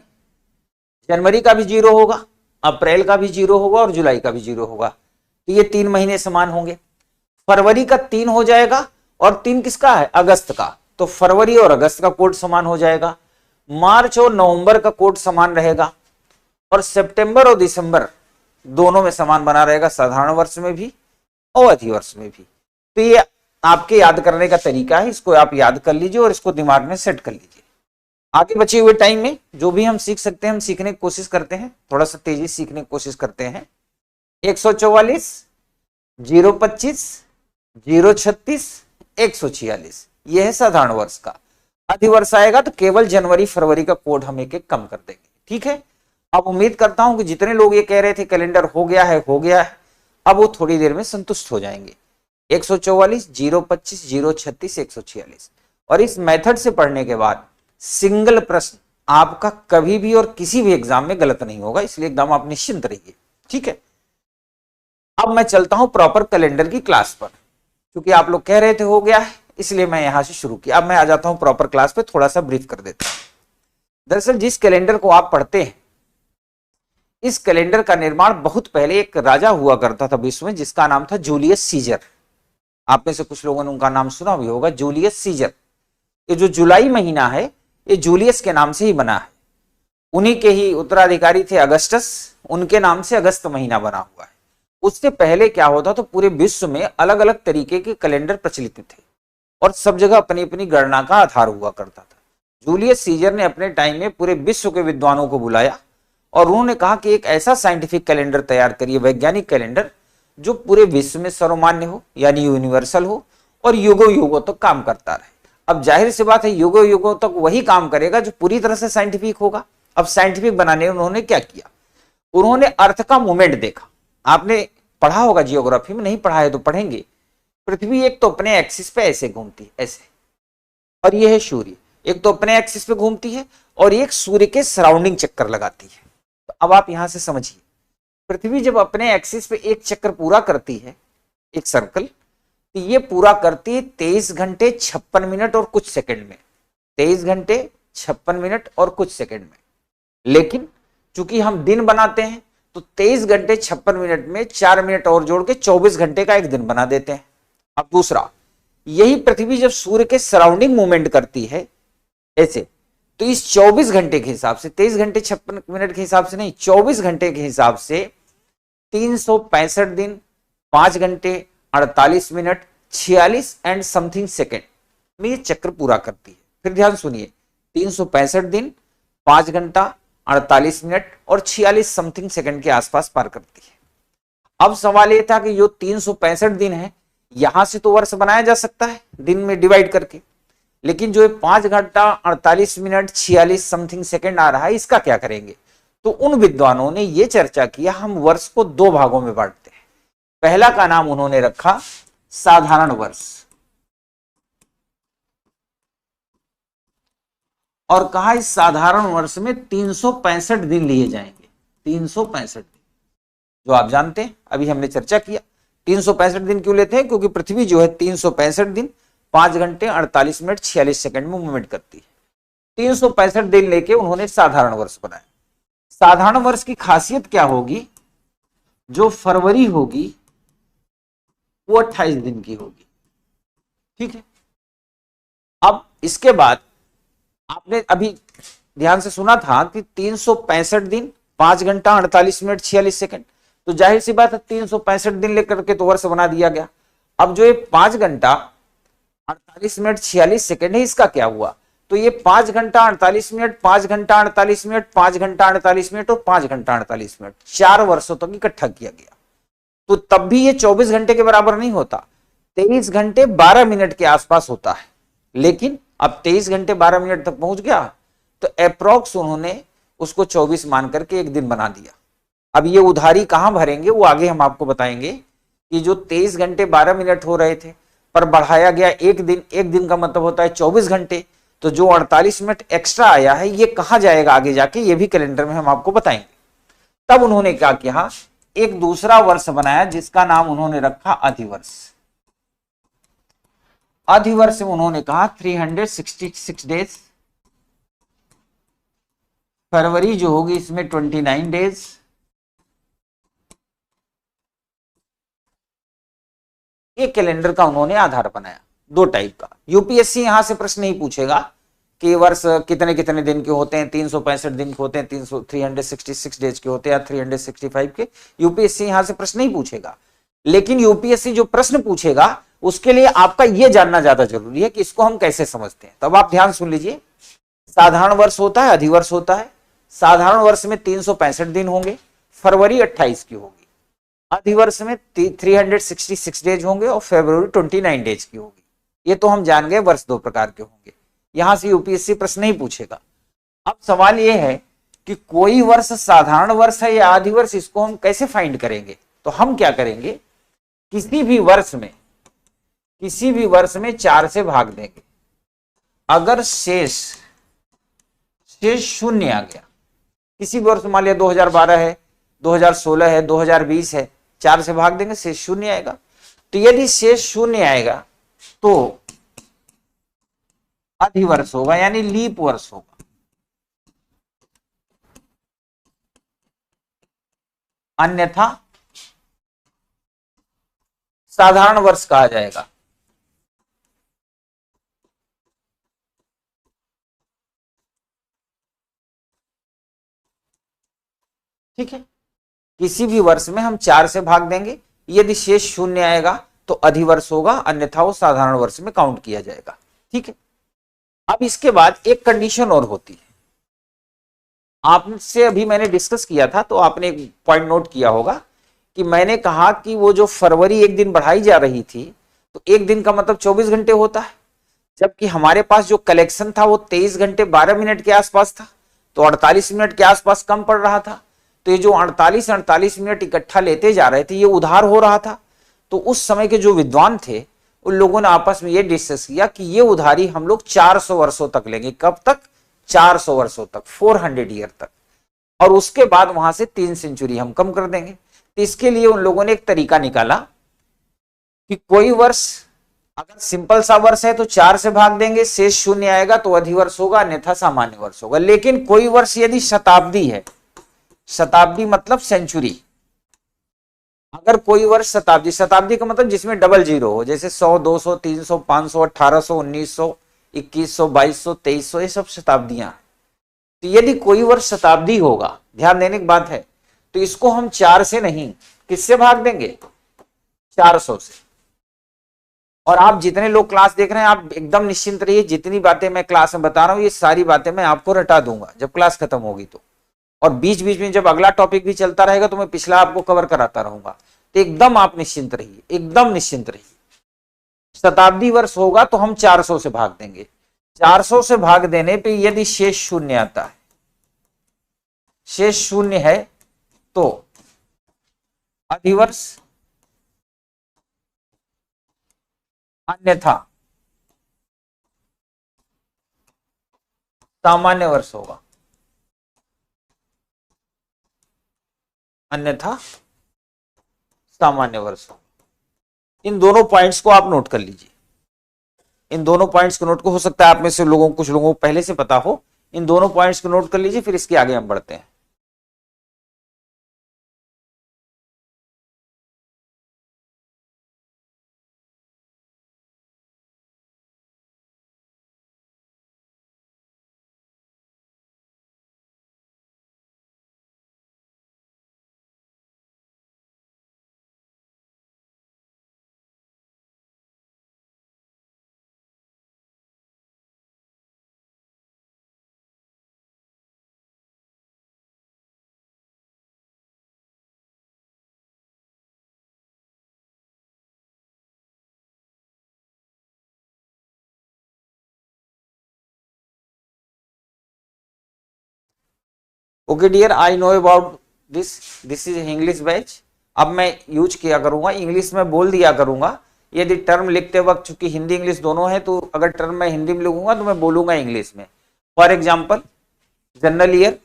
जनवरी का भी 0 होगा, अप्रैल का भी 0 होगा और जुलाई का भी 0 होगा, तो ये 3 महीने समान होंगे। फरवरी का 3 हो जाएगा और 3 किसका है? अगस्त का, तो फरवरी और अगस्त का कोड समान हो जाएगा। मार्च और नवंबर का कोड समान रहेगा और सितंबर और दिसंबर दोनों में समान बना रहेगा, साधारण वर्ष में भी और अधिवर्ष में भी। तो ये आपके याद करने का तरीका है, इसको आप याद कर लीजिए और इसको दिमाग में सेट कर लीजिए। आगे बचे हुए टाइम में जो भी हम सीख सकते हैं हम सीखने की कोशिश करते हैं, थोड़ा सा तेजी सीखने की कोशिश करते हैं। 144, 025, 036, 146, यह है साधारण वर्ष का। अधिवर्ष आएगा तो केवल जनवरी फरवरी का कोड हम एक एक कम कर देंगे, ठीक है। अब उम्मीद करता हूं कि जितने लोग ये कह रहे थे कैलेंडर हो गया है, अब वो थोड़ी देर में संतुष्ट हो जाएंगे। 144, 025, 036, 146, और इस मेथड से पढ़ने के बाद सिंगल प्रश्न आपका कभी भी और किसी भी एग्जाम में गलत नहीं होगा, इसलिए एकदम आप निश्चिंत रहिए, ठीक है। अब मैं चलता हूं प्रॉपर कैलेंडर की क्लास पर, क्योंकि आप लोग कह रहे थे हो गया है, इसलिए मैं यहां से शुरू किया। अब मैं आ जाता हूं प्रॉपर क्लास पे, थोड़ा सा ब्रीफ कर देता हूं। दरअसल जिस कैलेंडर को आप पढ़ते हैं, इस कैलेंडर का निर्माण बहुत पहले एक राजा हुआ करता था विश्व में, जिसका नाम था जूलियस सीजर। आप में से कुछ लोगों ने उनका नाम सुना भी होगा, जूलियस सीजर। ये जो जुलाई महीना है ये जूलियस के नाम से ही बना है, उन्हीं के ही उत्तराधिकारी थे अगस्टस, उनके नाम से अगस्त महीना बना हुआ है। उससे पहले क्या होता तो पूरे विश्व में अलग अलग तरीके के कैलेंडर प्रचलित थे और सब जगह अपनी अपनी गणना का आधार हुआ करता था। जूलियस सीजर ने अपने टाइम में पूरे विश्व के विद्वानों को बुलाया और उन्होंने कहा कि एक ऐसा साइंटिफिक कैलेंडर तैयार करिए, वैज्ञानिक कैलेंडर, जो पूरे विश्व में सर्वमान्य हो, यानी यूनिवर्सल हो और युगों युगों तक काम करता रहे। अब जाहिर सी बात है युगों युगों तक वही काम करेगा जो पूरी तरह से साइंटिफिक होगा। अब साइंटिफिक बनाने में उन्होंने क्या किया, उन्होंने अर्थ का मूवमेंट देखा। आपने पढ़ा होगा जियोग्राफी में, नहीं पढ़ा है तो पढ़ेंगे। पृथ्वी एक तो अपने एक्सिस पे ऐसे घूमती है, ऐसे, और ये है सूर्य, एक तो अपने एक्सिस पे घूमती है और एक सूर्य के सराउंडिंग चक्कर लगाती है। तो अब आप यहां से समझिए, पृथ्वी जब अपने एक्सिस पे एक चक्कर पूरा करती है, एक सर्कल, तो ये पूरा करती है 23 घंटे 56 मिनट और कुछ सेकंड में, 23 घंटे 56 मिनट और कुछ सेकंड में। लेकिन चूंकि हम दिन बनाते हैं तो 23 घंटे 56 मिनट में 4 मिनट और जोड़ के 24 घंटे का एक दिन बना देते हैं। अब दूसरा, यही पृथ्वी जब सूर्य के सराउंडिंग मूवमेंट करती है ऐसे, तो इस 24 घंटे के हिसाब से, 23 घंटे 56 मिनट के हिसाब से नहीं, 24 घंटे के हिसाब से 365 दिन 5 घंटे 48 मिनट 46 एंड समथिंग सेकेंड में ये चक्र पूरा करती है। फिर ध्यान सुनिए, 365 दिन 5 घंटा 48 मिनट और 46 समथिंग सेकंड के आसपास पार करती है। अब सवाल यह था कि जो 365 दिन है, यहां से तो वर्ष बनाया जा सकता है दिन में डिवाइड करके, लेकिन जो 5 घंटा 48 मिनट 46 समथिंग सेकंड आ रहा है, इसका क्या करेंगे। तो उन विद्वानों ने यह चर्चा किया, हम वर्ष को 2 भागों में बांटते हैं। पहला का नाम उन्होंने रखा साधारण वर्ष, और कहा इस साधारण वर्ष में 365 दिन लिए जाएंगे। 365 दिन, जो आप जानते हैं, अभी हमने चर्चा किया। 365 दिन क्यों लेते हैं, क्योंकि पृथ्वी जो है 365 दिन 5 घंटे 48 मिनट 46 सेकंड में मूवमेंट करती है। 365 दिन लेके उन्होंने साधारण वर्ष बनाया। साधारण वर्ष की खासियत क्या होगी, जो फरवरी होगी वो 28 दिन की होगी, ठीक है। अब इसके बाद आपने अभी ध्यान से सुना था कि 365 दिन 5 घंटा 48 मिनट 46 सेकंड, तो जाहिर सी बात है 365 दिन लेकर के तो वर्ष बना दिया गया। अब जो ये 5 घंटा 48 मिनट 46 सेकंड है, इसका क्या हुआ, तो ये 5 घंटा 48 मिनट 5 घंटा 48 मिनट 5 घंटा 48 मिनट और 5 घंटा 48 मिनट 4 वर्षों तक इकट्ठा किया गया। तो तब भी ये 24 घंटे के बराबर नहीं होता, 23 घंटे 12 मिनट के आसपास होता है। लेकिन अब 23 घंटे 12 मिनट तक पहुंच गया, तो अप्रोक्स उन्होंने उसको 24 मान करके एक दिन बना दिया। अब ये उधारी कहां भरेंगे वो आगे हम आपको बताएंगे, कि जो 23 घंटे 12 मिनट हो रहे थे पर बढ़ाया गया एक दिन, एक दिन का मतलब होता है 24 घंटे, तो जो 48 मिनट एक्स्ट्रा आया है ये कहां जाएगा आगे जाके, ये भी कैलेंडर में हम आपको बताएंगे। तब उन्होंने क्या किया, एक दूसरा वर्ष बनाया जिसका नाम उन्होंने रखा अधिवर्ष। अधिवर्ष में उन्होंने कहा 366 डेज फरवरी जो होगी इसमें 29 डेज, ये कैलेंडर का उन्होंने आधार बनाया, दो टाइप का। यूपीएससी यहां से प्रश्न नहीं पूछेगा कि वर्ष कितने कितने दिन के होते हैं, 365 दिन के होते हैं, 366 डेज के होते हैं या 365 के, यूपीएससी यहां से प्रश्न नहीं पूछेगा। लेकिन यूपीएससी जो प्रश्न पूछेगा उसके लिए आपका यह जानना ज्यादा जरूरी है कि इसको हम कैसे समझते हैं। तब आप ध्यान सुन लीजिए, साधारण वर्ष होता है, अधिवर्ष होता है। साधारण वर्ष में 365 दिन होंगे, फरवरी 28 की होगी। अधिवर्ष में 366 डेज होंगे और फरवरी 29 डेज की होगी। ये तो हम जान गए वर्ष दो प्रकार के होंगे, यहां से यूपीएससी प्रश्न नहीं पूछेगा। अब सवाल यह है कि कोई वर्ष साधारण वर्ष है या अधिवर्ष, इसको हम कैसे फाइंड करेंगे? तो हम क्या करेंगे, किसी भी वर्ष में 4 से भाग देंगे। अगर शेष शून्य आ गया, किसी भी वर्ष मान लिया 2012 है, 2016 है, 2020 है, 4 से भाग देंगे, शेष शून्य आएगा। तो यदि शेष शून्य आएगा तो अधिवर्ष होगा, यानी लीप वर्ष होगा। अन्यथा साधारण वर्ष कहा जाएगा। ठीक है, किसी भी वर्ष में हम 4 से भाग देंगे, यदि शेष शून्य आएगा तो अधिवर्ष होगा, अन्यथा वो साधारण वर्ष में काउंट किया जाएगा। ठीक है, अब इसके बाद एक कंडीशन और होती है, आपसे अभी मैंने डिस्कस किया था तो आपने एक पॉइंट नोट किया होगा कि मैंने कहा कि वो जो फरवरी एक दिन बढ़ाई जा रही थी, तो एक दिन का मतलब 24 घंटे होता है, जबकि हमारे पास जो कलेक्शन था वो 23 घंटे 12 मिनट के आसपास था, तो 48 मिनट के आसपास कम पड़ रहा था। तो ये जो 48 मिनट इकट्ठा लेते जा रहे थे, ये उधार हो रहा था। तो उस समय के जो विद्वान थे उन लोगों ने आपस में ये डिस्कस किया कि ये उधारी हम लोग 400 वर्षों तक लेंगे। कब तक? 400 वर्षों तक, 400 ईयर तक, और उसके बाद वहां से 3 सेंचुरी हम कम कर देंगे। तो इसके लिए उन लोगों ने एक तरीका निकाला कि कोई वर्ष अगर सिंपल सा वर्ष है तो 4 से भाग देंगे, शेष शून्य आएगा तो अधिवर्ष होगा, अन्यथा सामान्य वर्ष होगा। लेकिन कोई वर्ष यदि शताब्दी है, शताब्दी मतलब सेंचुरी, अगर कोई वर्ष शताब्दी का मतलब जिसमें डबल जीरो हो, जैसे 100, 200, 300, 500, 1800, 1900, 2100, 2200, 2300, ये सब शताब्दियां। तो यदि कोई वर्ष शताब्दी होगा, ध्यान देने की बात है, तो इसको हम 4 से नहीं, किससे भाग देंगे? 400 से। और आप जितने लोग क्लास देख रहे हैं, आप एकदम निश्चिंत रहिए, जितनी बातें मैं क्लास में बता रहा हूं ये सारी बातें मैं आपको रटा दूंगा जब क्लास खत्म होगी तो। और बीच बीच में जब अगला टॉपिक भी चलता रहेगा तो मैं पिछला आपको कवर कराता रहूंगा। तो एकदम आप निश्चिंत रहिए, एकदम निश्चिंत रहिए। शताब्दी वर्ष होगा तो हम 400 से भाग देंगे। 400 से भाग देने पे यदि शेष शून्य आता है, शेष शून्य है तो अधिवर्ष, अन्यथा सामान्य वर्ष होगा, अन्यथा सामान्य वर्ष होगा। इन दोनों पॉइंट्स को आप नोट कर लीजिए। इन दोनों पॉइंट्स को नोट को, हो सकता है आप में से कुछ लोगों को पहले से पता हो, इन दोनों पॉइंट्स को नोट कर लीजिए, फिर इसके आगे हम बढ़ते हैं। Okay dear, I know about this is English batch. अब मैं यूज किया करूंगा, इंग्लिश में बोल दिया करूंगा। यदि टर्म लिखते वक्त, चूंकि हिंदी इंग्लिश दोनों है, तो अगर टर्म मैं हिंदी में लिखूंगा तो मैं बोलूंगा इंग्लिश में। For example, general year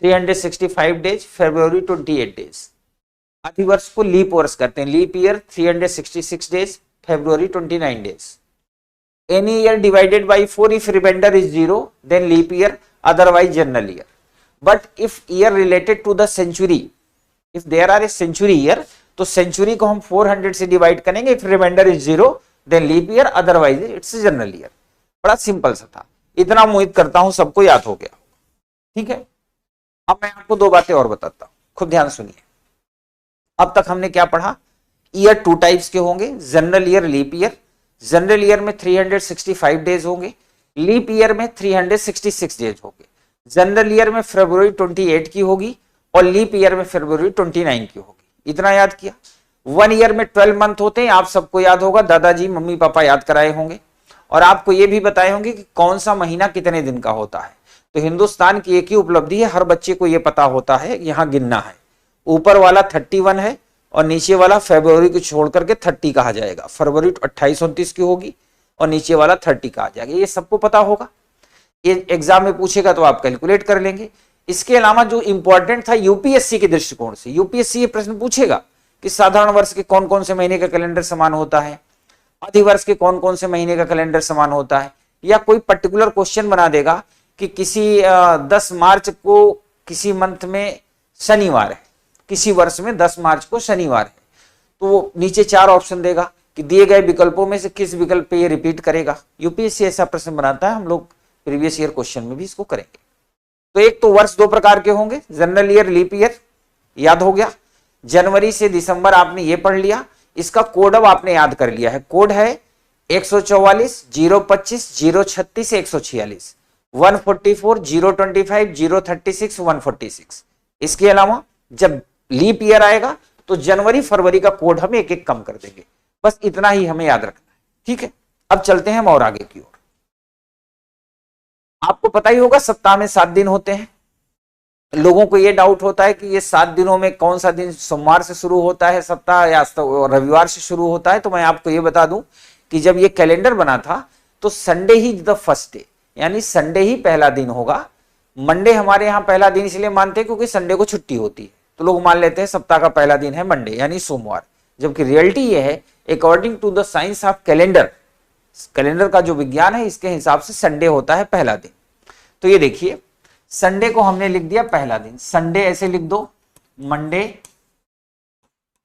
365 days, February 28 days. अधिवर्ष को लीप वर्ष करते हैं, leap year 366 days, February 29 days. Any year divided by 4 if reminder is 0 then leap year, otherwise general year. But if year related to the century, if there are a century year, तो century को हम 400 से divide करेंगे, if reminder is 0 then leap year, otherwise it's general year. बड़ा simple सा था, इतना उम्मीद करता हूं सबको याद हो गया। ठीक है, अब मैं आपको दो बातें और बताता हूं, खुद ध्यान सुनिए। अब तक हमने क्या पढ़ा, ईयर टू टाइप्स के होंगे, general year, leap year. General year में 365 डेज होंगे, लीप ईयर में 366 डेज होंगे। जनरल ईयर में फरवरी 28 की होगी और लीप ईयर में फरवरी 29 की होगी। इतना याद किया। वन ईयर में 12 मंथ होते हैं, आप सबको याद होगा, दादाजी मम्मी पापा याद कराए होंगे, और आपको ये भी बताए होंगे कि कौन सा महीना कितने दिन का होता है। तो हिंदुस्तान की एक ही उपलब्धि है, हर बच्चे को यह पता होता है, यहां गिनना है। ऊपर वाला 31 है और नीचे वाला फरवरी को छोड़ करके 30 कहा जाएगा। फरवरी 28-29 की होगी और नीचे वाला 30 कहा जाएगा, ये सबको पता होगा। ये एग्जाम में पूछेगा तो आप कैलकुलेट कर लेंगे। इसके अलावा जो इंपॉर्टेंट था यूपीएससी के दृष्टिकोण से, यूपीएससी ये प्रश्न पूछेगा कि साधारण वर्ष के कौन कौन से महीने का कैलेंडर समान होता है, अधिवर्ष के कौन कौन से महीने का कैलेंडर समान होता है, या कोई पर्टिकुलर क्वेश्चन बना देगा कि किसी 10 मार्च को किसी मंथ में शनिवार है, किसी वर्ष में 10 मार्च को शनिवार है, तो वो नीचे 4 ऑप्शन देगा कि दिए गए विकल्पों में से किस विकल्प पे ये रिपीट करेगा। यूपीएससी ऐसा प्रश्न बनाता है, हम लोग प्रीवियस ईयर क्वेश्चन में भी इसको करेंगे। तो एक तो वर्ष दो प्रकार के होंगे, जनरल ईयर, लीप ईयर, याद हो गया। जनवरी से दिसंबर आपने ये पढ़ लिया, इसका कोड अब आपने याद कर लिया है। कोड है 144 025 036 146, 144 025 036 146। इसके अलावा जब लीप ईयर आएगा तो जनवरी फरवरी का कोड हम एक एक कम कर देंगे, बस इतना ही हमें याद रखना है। ठीक है, अब चलते हैं हम और आगे की ओर। आपको पता ही होगा सप्ताह में 7 दिन होते हैं। लोगों को यह डाउट होता है कि ये 7 दिनों में कौन सा दिन सोमवार से शुरू होता है सप्ताह या रविवार से शुरू होता है। तो मैं आपको ये बता दूं कि जब ये कैलेंडर बना था तो Sunday he the first day, यानी संडे ही पहला दिन होगा। मंडे हमारे यहाँ पहला दिन इसलिए मानते हैं क्योंकि संडे को छुट्टी होती है, तो लोग मान लेते हैं सप्ताह का पहला दिन है मंडे यानी सोमवार, जबकि रियलिटी ये है according to the science of calendar, calendar का जो विज्ञान है इसके हिसाब से संडे होता है पहला दिन। तो ये देखिए, संडे को हमने लिख दिया पहला दिन। संडे ऐसे लिख दो, मंडे,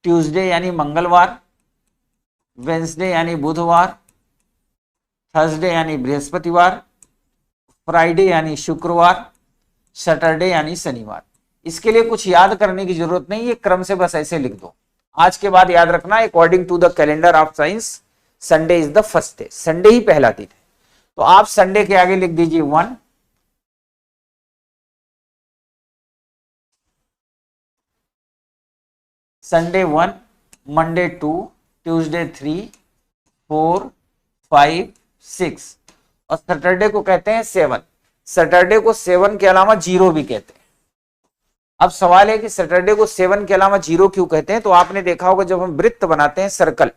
ट्यूसडे यानी मंगलवार, वेंसडे यानी बुधवार, थर्सडे यानी बृहस्पतिवार, फ्राइडे यानी शुक्रवार, सैटरडे यानी शनिवार। इसके लिए कुछ याद करने की जरूरत नहीं, ये क्रम से बस ऐसे लिख दो। आज के बाद याद रखना, according to the calendar of science Sunday is the first day, Sunday ही पहला दिन है। तो आप संडे के आगे लिख दीजिए 1, संडे 1, मंडे 2, ट्यूसडे 3, 4, 5, 6 और सैटरडे को कहते हैं 7। सैटरडे को 7 के अलावा 0 भी कहते हैं। अब सवाल है कि सैटरडे को 7 के अलावा 0 क्यों कहते हैं। तो आपने देखा होगा जब हम वृत्त बनाते हैं सर्कल,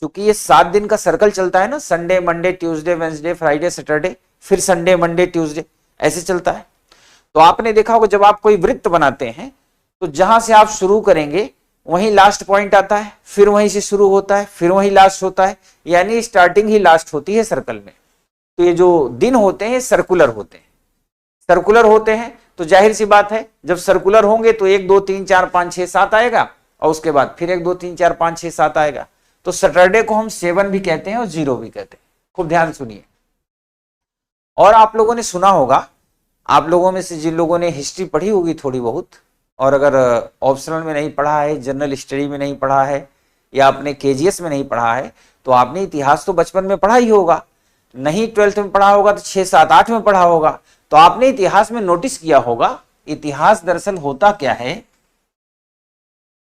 क्योंकि ये 7 दिन का सर्कल चलता है ना, Sunday Monday Tuesday Wednesday Friday Saturday, फिर संडे मंडे ट्यूसडे ऐसे चलता है। तो आपने देखा होगा जब आप कोई वृत्त बनाते हैं तो जहां से आप शुरू करेंगे वहीं लास्ट पॉइंट आता है, फिर वहीं से शुरू होता है, फिर वहीं लास्ट होता है, यानी स्टार्टिंग ही लास्ट होती है सर्कल में। तो ये जो दिन होते हैं सर्कुलर होते हैं, सर्कुलर होते हैं। तो जाहिर सी बात है जब सर्कुलर होंगे तो 1 2 3 4 5 6 7 आएगा और उसके बाद फिर 1 2 3 4 5 6 7 आएगा। तो सैटरडे को हम 7 भी कहते हैं और 0 भी कहते हैं। खूब ध्यान सुनिए। और आप लोगों ने सुना होगा, आप लोगों में से जिन लोगों ने हिस्ट्री पढ़ी होगी थोड़ी बहुत, और अगर ऑप्शनल में नहीं पढ़ा है, जनरल स्टडी में नहीं पढ़ा है, या आपने केजीएस में नहीं पढ़ा है, तो आपने इतिहास तो बचपन में पढ़ा ही होगा, नहीं 12th में पढ़ा होगा तो 6 7 8 में पढ़ा होगा। तो आपने इतिहास में नोटिस किया होगा, इतिहास दरअसल होता क्या है,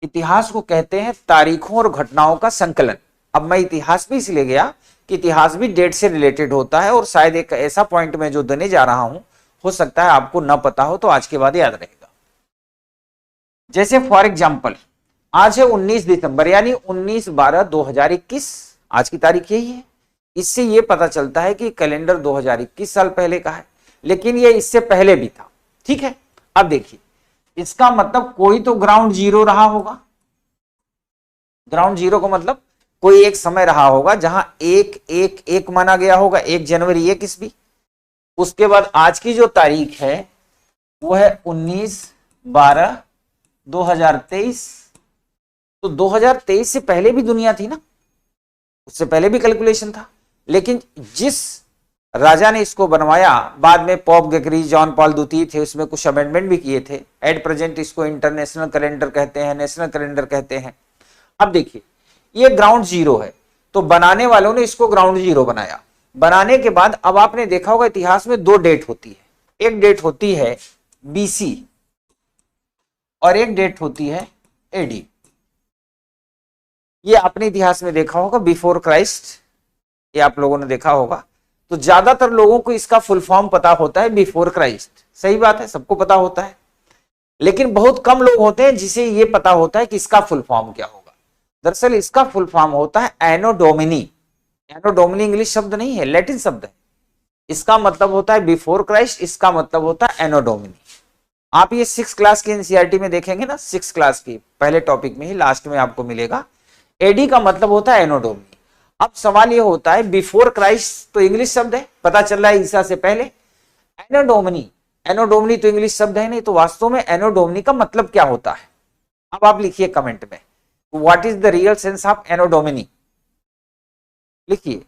इतिहास को कहते हैं तारीखों और घटनाओं का संकलन। अब मैं इतिहास भी इसलिए गया कि इतिहास भी डेट से रिलेटेड होता है, और शायद एक ऐसा पॉइंट में जो देने जा रहा हूं हो सकता है आपको न पता हो, तो आज के बाद याद रहेगा। जैसे फॉर एग्जाम्पल आज है 19 दिसंबर यानी 19/12/2021, आज की तारीख यही है। इससे यह पता चलता है कि कैलेंडर 2021 साल पहले का है, लेकिन यह इससे पहले भी था। ठीक है, अब देखिए इसका मतलब कोई तो ग्राउंड जीरो रहा होगा। ग्राउंड जीरो का मतलब कोई एक समय रहा होगा जहां 1 माना गया होगा, 1 जनवरी 1 ईस्वी। उसके बाद आज की जो तारीख है वो है 19/12/2023। तो 2023 से पहले भी दुनिया थी ना, उससे पहले भी कैलकुलेशन था, लेकिन जिस राजा ने इसको बनवाया, बाद में पॉप ग्रेगरी जॉन पॉल द्वितीय थे, उसमें कुछ अमेंडमेंट भी किए थे। एट प्रेजेंट इसको इंटरनेशनल कैलेंडर कहते हैं, नेशनल कैलेंडर कहते हैं। अब देखिए ये ग्राउंड जीरो है, तो बनाने वालों ने इसको ग्राउंड जीरो बनाया। बनाने के बाद अब आपने देखा होगा इतिहास में दो डेट होती है, एक डेट होती है बीसी और एक डेट होती है एडी। ये आपने इतिहास में देखा होगा, बिफोर क्राइस्ट, ये आप लोगों ने देखा होगा। तो ज्यादातर लोगों को इसका फुल फॉर्म पता होता है बिफोर क्राइस्ट, सही बात है, सबको पता होता है, लेकिन बहुत कम लोग होते हैं जिसे ये पता होता है कि इसका फुल फॉर्म क्या होगा। दरअसल इसका फुल फॉर्म होता है एनो डोमिनी। एनो डोमिनी इंग्लिश शब्द नहीं है, लैटिन शब्द है। इसका मतलब होता है बिफोर क्राइस्ट, इसका मतलब होता है एनो डोमिनी। आप ये 6 क्लास की एनसीईआरटी में देखेंगे ना, 6 क्लास की पहले टॉपिक में ही लास्ट में आपको मिलेगा। एडी का मतलब होता है एनो डोमिनी। अब सवाल ये होता है बिफोर क्राइस्ट तो इंग्लिश शब्द है, पता चल रहा है ईसा से पहले। एनो डोमिनी, एनो डोमिनी तो इंग्लिश शब्द है नहीं, तो वास्तव में एनो डोमिनी का मतलब क्या होता है? अब आप लिखिए कमेंट में, what is the real sense of anno domini, लिखिए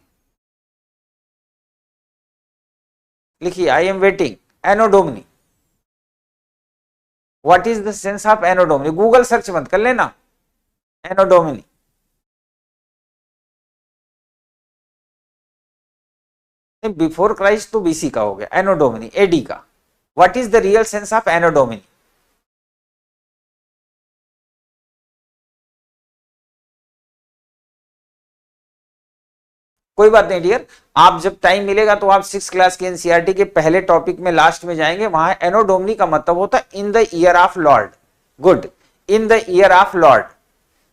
लिखिए, I am waiting. Anno domini, what is the sense of anno domini, Google search मत कर लेना, एनो डोमिनी। बिफोर क्राइस्ट तो बीसी का हो गया, एनो डोमिनी एडी का। What is the real sense of anno domini? कोई बात नहीं डियर, आप जब टाइम मिलेगा तो आप 6 क्लास की एनसीईआरटी के पहले टॉपिक में लास्ट में जाएंगे, वहां एनो डोमिनी का मतलब होता है in the year of Lord. Good, in the year of Lord,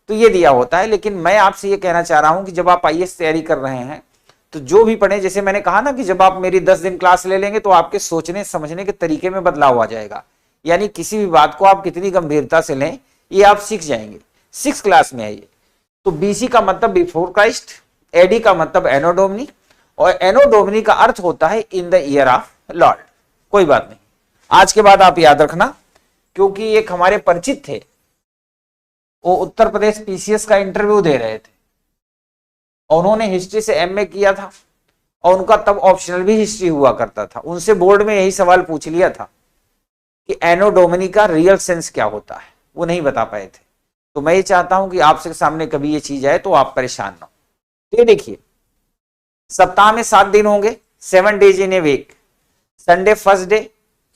तो ये दिया होता है। लेकिन मैं आपसे ये कहना चाह रहा हूं कि जब आप आईएएस तैयारी कर रहे हैं तो जो भी पढ़े, जैसे मैंने कहा ना कि जब आप मेरी 10 दिन क्लास ले लेंगे तो आपके सोचने समझने के तरीके में बदलाव आ जाएगा। यानी किसी भी बात को आप कितनी गंभीरता से लें ये आप सीख जाएंगे। 6 क्लास में आइए। तो बीसी का मतलब बिफोर क्राइस्ट, एडी का मतलब एनो डोमिनी, और एनो डोमिनी का अर्थ होता है in the year of Lord. कोई बात नहीं, आज के बाद आप याद रखना, क्योंकि एक हमारे परिचित थे, वो उत्तर प्रदेश पीसीएस का इंटरव्यू दे रहे थे और उन्होंने हिस्ट्री से एमए किया था और उनका तब ऑप्शनल भी हिस्ट्री हुआ करता था। उनसे बोर्ड में यही सवाल पूछ लिया था कि एनो डोमिनी का रियल सेंस क्या होता है, वो नहीं बता पाए थे। तो मैं ये चाहता हूं कि आपके सामने कभी ये चीज आए तो आप परेशान ना हो। तो ये देखिए, सप्ताह में 7 दिन होंगे, 7 days in a week. Sunday first day,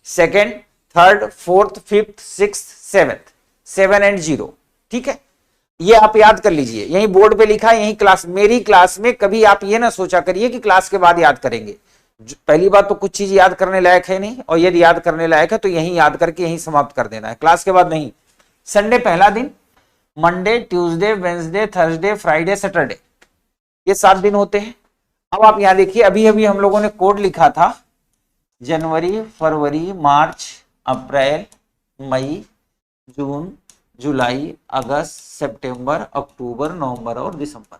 second, third, fourth, fifth, sixth, seventh, 7 and 0, ठीक है। ये आप याद कर लीजिए, यही बोर्ड पे लिखा है, यही क्लास, मेरी क्लास में कभी आप ये ना सोचा करिए कि क्लास के बाद याद करेंगे। पहली बात तो कुछ चीज याद करने लायक है नहीं, और यदि याद करने लायक है तो यही याद करके यही समाप्त कर देना है, क्लास के बाद नहीं। संडे पहला दिन, Monday, Tuesday, Wednesday, Thursday, Friday, Saturday, ये 7 दिन होते हैं। अब आप यहां देखिए, अभी अभी हम लोगों ने कोड लिखा था, जनवरी, फरवरी, मार्च, अप्रैल, मई, जून, जुलाई, अगस्त, सितंबर, अक्टूबर, नवंबर और दिसंबर।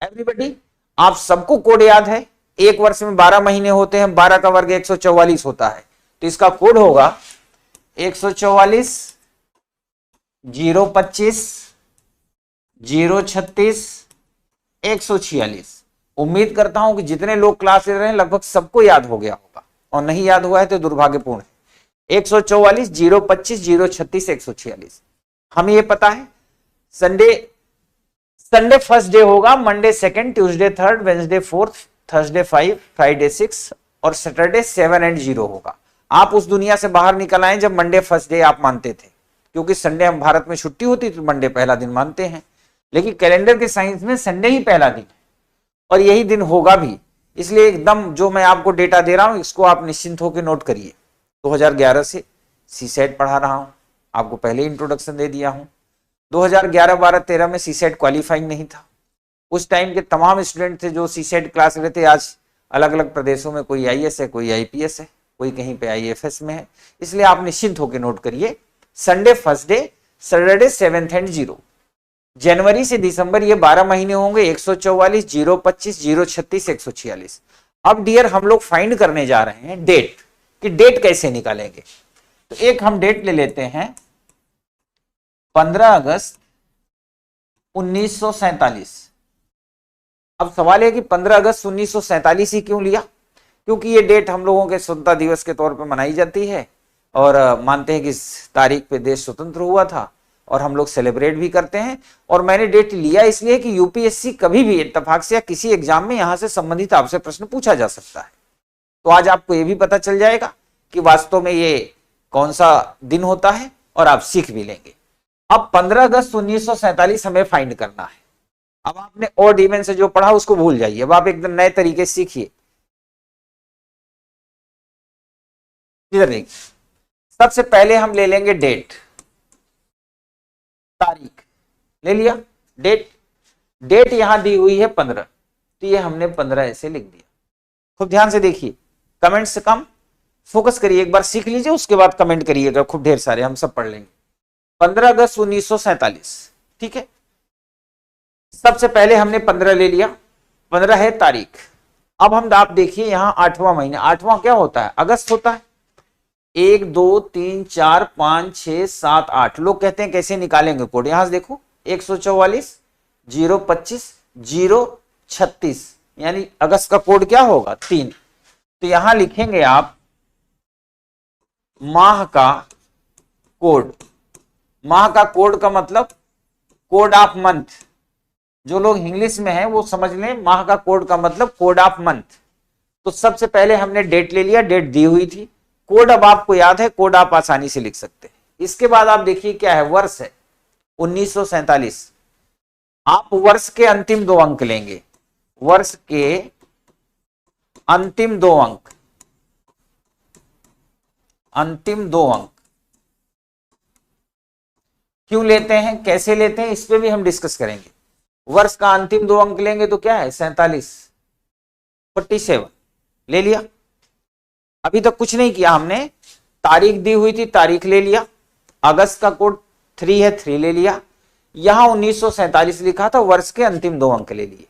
एवरीबॉडी, आप सबको कोड याद है। एक वर्ष में 12 महीने होते हैं, 12 का वर्ग 144 होता है, तो इसका कोड होगा 144 025 036 146। उम्मीद करता हूं कि जितने लोग क्लास ले रहे हैं लगभग सबको याद हो गया होगा, और नहीं याद हुआ है तो दुर्भाग्यपूर्ण है। 144 025 036 146। हमें ये पता है संडे फर्स्ट डे होगा, Monday second, Tuesday third, Wednesday fourth, Thursday 5, Friday 6 और सैटरडे 7 and 0 होगा। आप उस दुनिया से बाहर निकल आए जब मंडे फर्स्ट डे आप मानते थे, क्योंकि संडे हम भारत में छुट्टी होती तो मंडे पहला दिन मानते हैं, लेकिन कैलेंडर के साइंस में संडे ही पहला दिन है और यही दिन होगा भी। इसलिए एकदम जो मैं आपको डेटा दे रहा हूं इसको आप निश्चिंत होकर नोट करिए। 2011 से सीसेट पढ़ा रहा हूं, आपको पहले इंट्रोडक्शन दे दिया हूं। 2011, 12, 13 में सीसेट क्वालिफाइंग नहीं था। उस टाइम के तमाम स्टूडेंट थे जो सीसेट क्लास ले थे, आज अलग अलग प्रदेशों में कोई आईएएस है, कोई आईपीएस है, कोई कहीं पे आईएफएस में है। इसलिए आप निश्चिंत होकर नोट करिए, Sunday first day, Saturday 7th and 0। जनवरी से दिसंबर ये 12 महीने होंगे, 144 025 036 146। अब डियर हम लोग फाइंड करने जा रहे हैं डेट, कि डेट कैसे निकालेंगे। तो एक हम डेट ले लेते हैं 15 अगस्त 1947। अब सवाल है कि 15 अगस्त 1947 ही क्यों लिया? क्योंकि ये डेट हम लोगों के स्वतंत्रता दिवस के तौर पर मनाई जाती है और मानते हैं कि इस तारीख पे देश स्वतंत्र हुआ था और हम लोग सेलिब्रेट भी करते हैं। और मैंने डेट लिया इसलिए कि यूपीएससी कभी भी इत्तेफाक से या किसी एग्जाम में यहां से संबंधित आपसे प्रश्न पूछा जा सकता है। तो आज आपको यह भी पता चल जाएगा कि वास्तव में ये कौन सा दिन होता है और आप सीख भी लेंगे। अब 15 अगस्त 1947 हमें फाइंड करना है। अब आपने ऑड इवन से जो पढ़ा उसको भूल जाइए, अब आप एकदम नए तरीके से सीखिए। इधर देखिए, सबसे पहले हम ले लेंगे डेट, तारीख ले लिया। डेट डेट यहां दी हुई है 15, तो ये हमने 15 ऐसे लिख दिया। खूब ध्यान से देखिए, कमेंट से कम फोकस करिए, एक बार सीख लीजिए उसके बाद कमेंट करिएगा, खूब ढेर सारे हम सब पढ़ लेंगे। 15 अगस्त 1947, ठीक है। सबसे पहले हमने 15 ले लिया, 15 है तारीख। अब हम आप देखिए यहां 8वां महीना, 8वां क्या होता है? अगस्त होता है। 1 2 3 4 5 6 7 8, लोग कहते हैं कैसे निकालेंगे कोड? यहां से देखो 144 025 036, यानी अगस्त का कोड क्या होगा? 3। तो यहां लिखेंगे आप माह का कोड। माह का कोड का मतलब कोड ऑफ मंथ। जो लोग इंग्लिश में हैं वो समझ लें, माह का कोड का मतलब कोड ऑफ मंथ। तो सबसे पहले हमने डेट ले लिया, डेट दी हुई थी। कोड अब आपको याद है, कोड आप आसानी से लिख सकते हैं। इसके बाद आप देखिए क्या है, वर्ष है 1947। आप वर्ष के अंतिम 2 अंक लेंगे, वर्ष के अंतिम 2 अंक, अंतिम 2 अंक क्यों लेते हैं, कैसे लेते हैं, इस पे भी हम डिस्कस करेंगे। वर्ष का अंतिम 2 अंक लेंगे तो क्या है? 47, 47 ले लिया। अभी तक कुछ नहीं किया हमने, तारीख दी हुई थी, तारीख ले लिया। अगस्त का कोड 3 है, 3 ले लिया। यहां 1947 लिखा था, वर्ष के अंतिम 2 अंक ले लिए।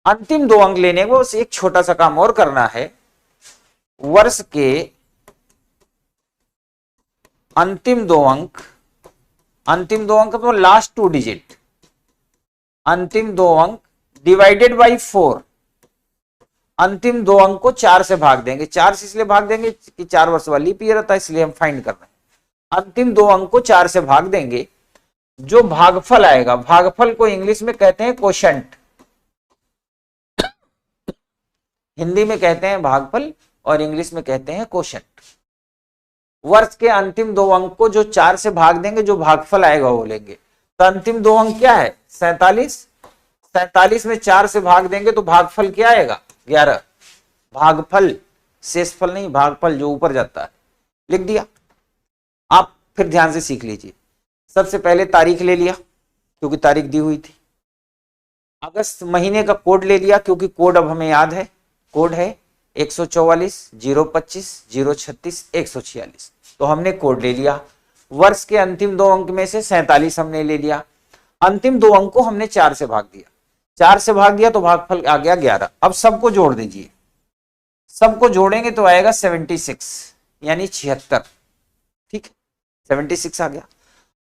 अंतिम 2 अंक लेने को एक छोटा सा काम और करना है, वर्ष के अंतिम 2 अंक, अंतिम 2 अंक तो लास्ट 2 डिजिट, अंतिम 2 अंक डिवाइडेड बाई 4। अंतिम 2 अंक को 4 से भाग देंगे। 4 से इसलिए भाग देंगे कि 4 वर्ष वाला लीप ईयर रहता है, इसलिए हम फाइंड कर रहे हैं। अंतिम 2 अंक को 4 से भाग देंगे, जो भागफल आएगा, भागफल को इंग्लिश में कहते हैं कोशंट, हिंदी में कहते हैं भागफल और इंग्लिश में कहते हैं कोशंट। वर्ष के अंतिम 2 अंक को जो 4 से भाग देंगे, जो भागफल आएगा वो लेंगे। तो अंतिम 2 अंक क्या है? 47। 47 में 4 से भाग देंगे तो भागफल क्या आएगा? 11। भागफल, शेषफल नहीं, भागफल जो ऊपर जाता है, लिख दिया। आप फिर ध्यान से सीख लीजिए। सबसे पहले तारीख ले लिया क्योंकि तारीख दी हुई थी। अगस्त महीने का कोड ले लिया क्योंकि कोड अब हमें याद है, कोड है 144 025 036 146, तो हमने कोड ले लिया। वर्ष के अंतिम 2 अंक में से 47 हमने ले लिया। अंतिम 2 अंक को हमने 4 से भाग दिया, 4 से भाग दिया तो भागफल आ गया 11। अब सबको जोड़ दीजिए, सबको जोड़ेंगे तो आएगा 76, यानी 76, ठीक है, 76 आ गया।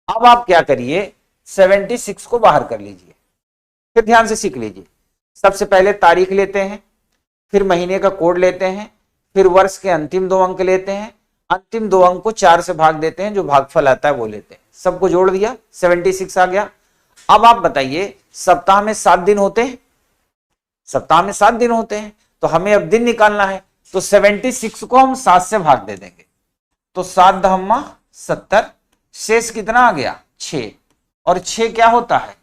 अब आप क्या करिए, 76 को बाहर कर लीजिए। फिर ध्यान से सीख लीजिए। सबसे पहले तारीख लेते हैं, फिर महीने का कोड लेते हैं, फिर वर्ष के अंतिम 2 अंक लेते हैं, अंतिम 2 अंक को 4 से भाग देते हैं, जो भागफल आता है वो लेते हैं। सबको जोड़ दिया, 76 आ गया। अब आप बताइए, सप्ताह में 7 दिन होते हैं, सप्ताह में 7 दिन होते हैं, तो हमें अब दिन निकालना है। तो 76 को हम 7 से भाग दे देंगे, तो 7 दहम्मा 70, शेष कितना आ गया? 6। और 6 क्या होता है?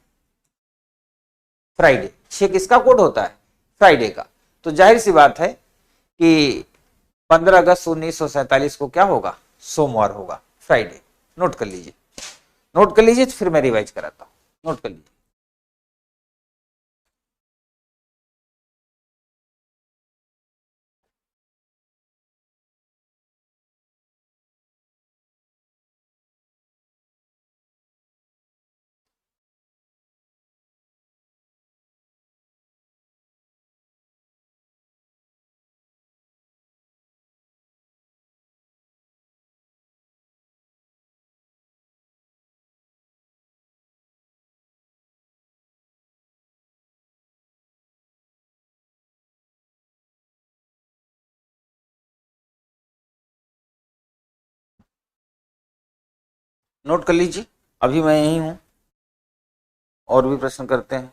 फ्राइडे। 6 किसका कोड होता है? फ्राइडे का। तो जाहिर सी बात है कि 15 अगस्त 1947 को क्या होगा? सोमवार होगा, फ्राइडे। नोट कर लीजिए, नोट कर लीजिए, फिर मैं रिवाइज कराता हूं। नोट कर लीजिए। नोट कर लीजिए, अभी मैं यही हूं, और भी प्रश्न करते हैं।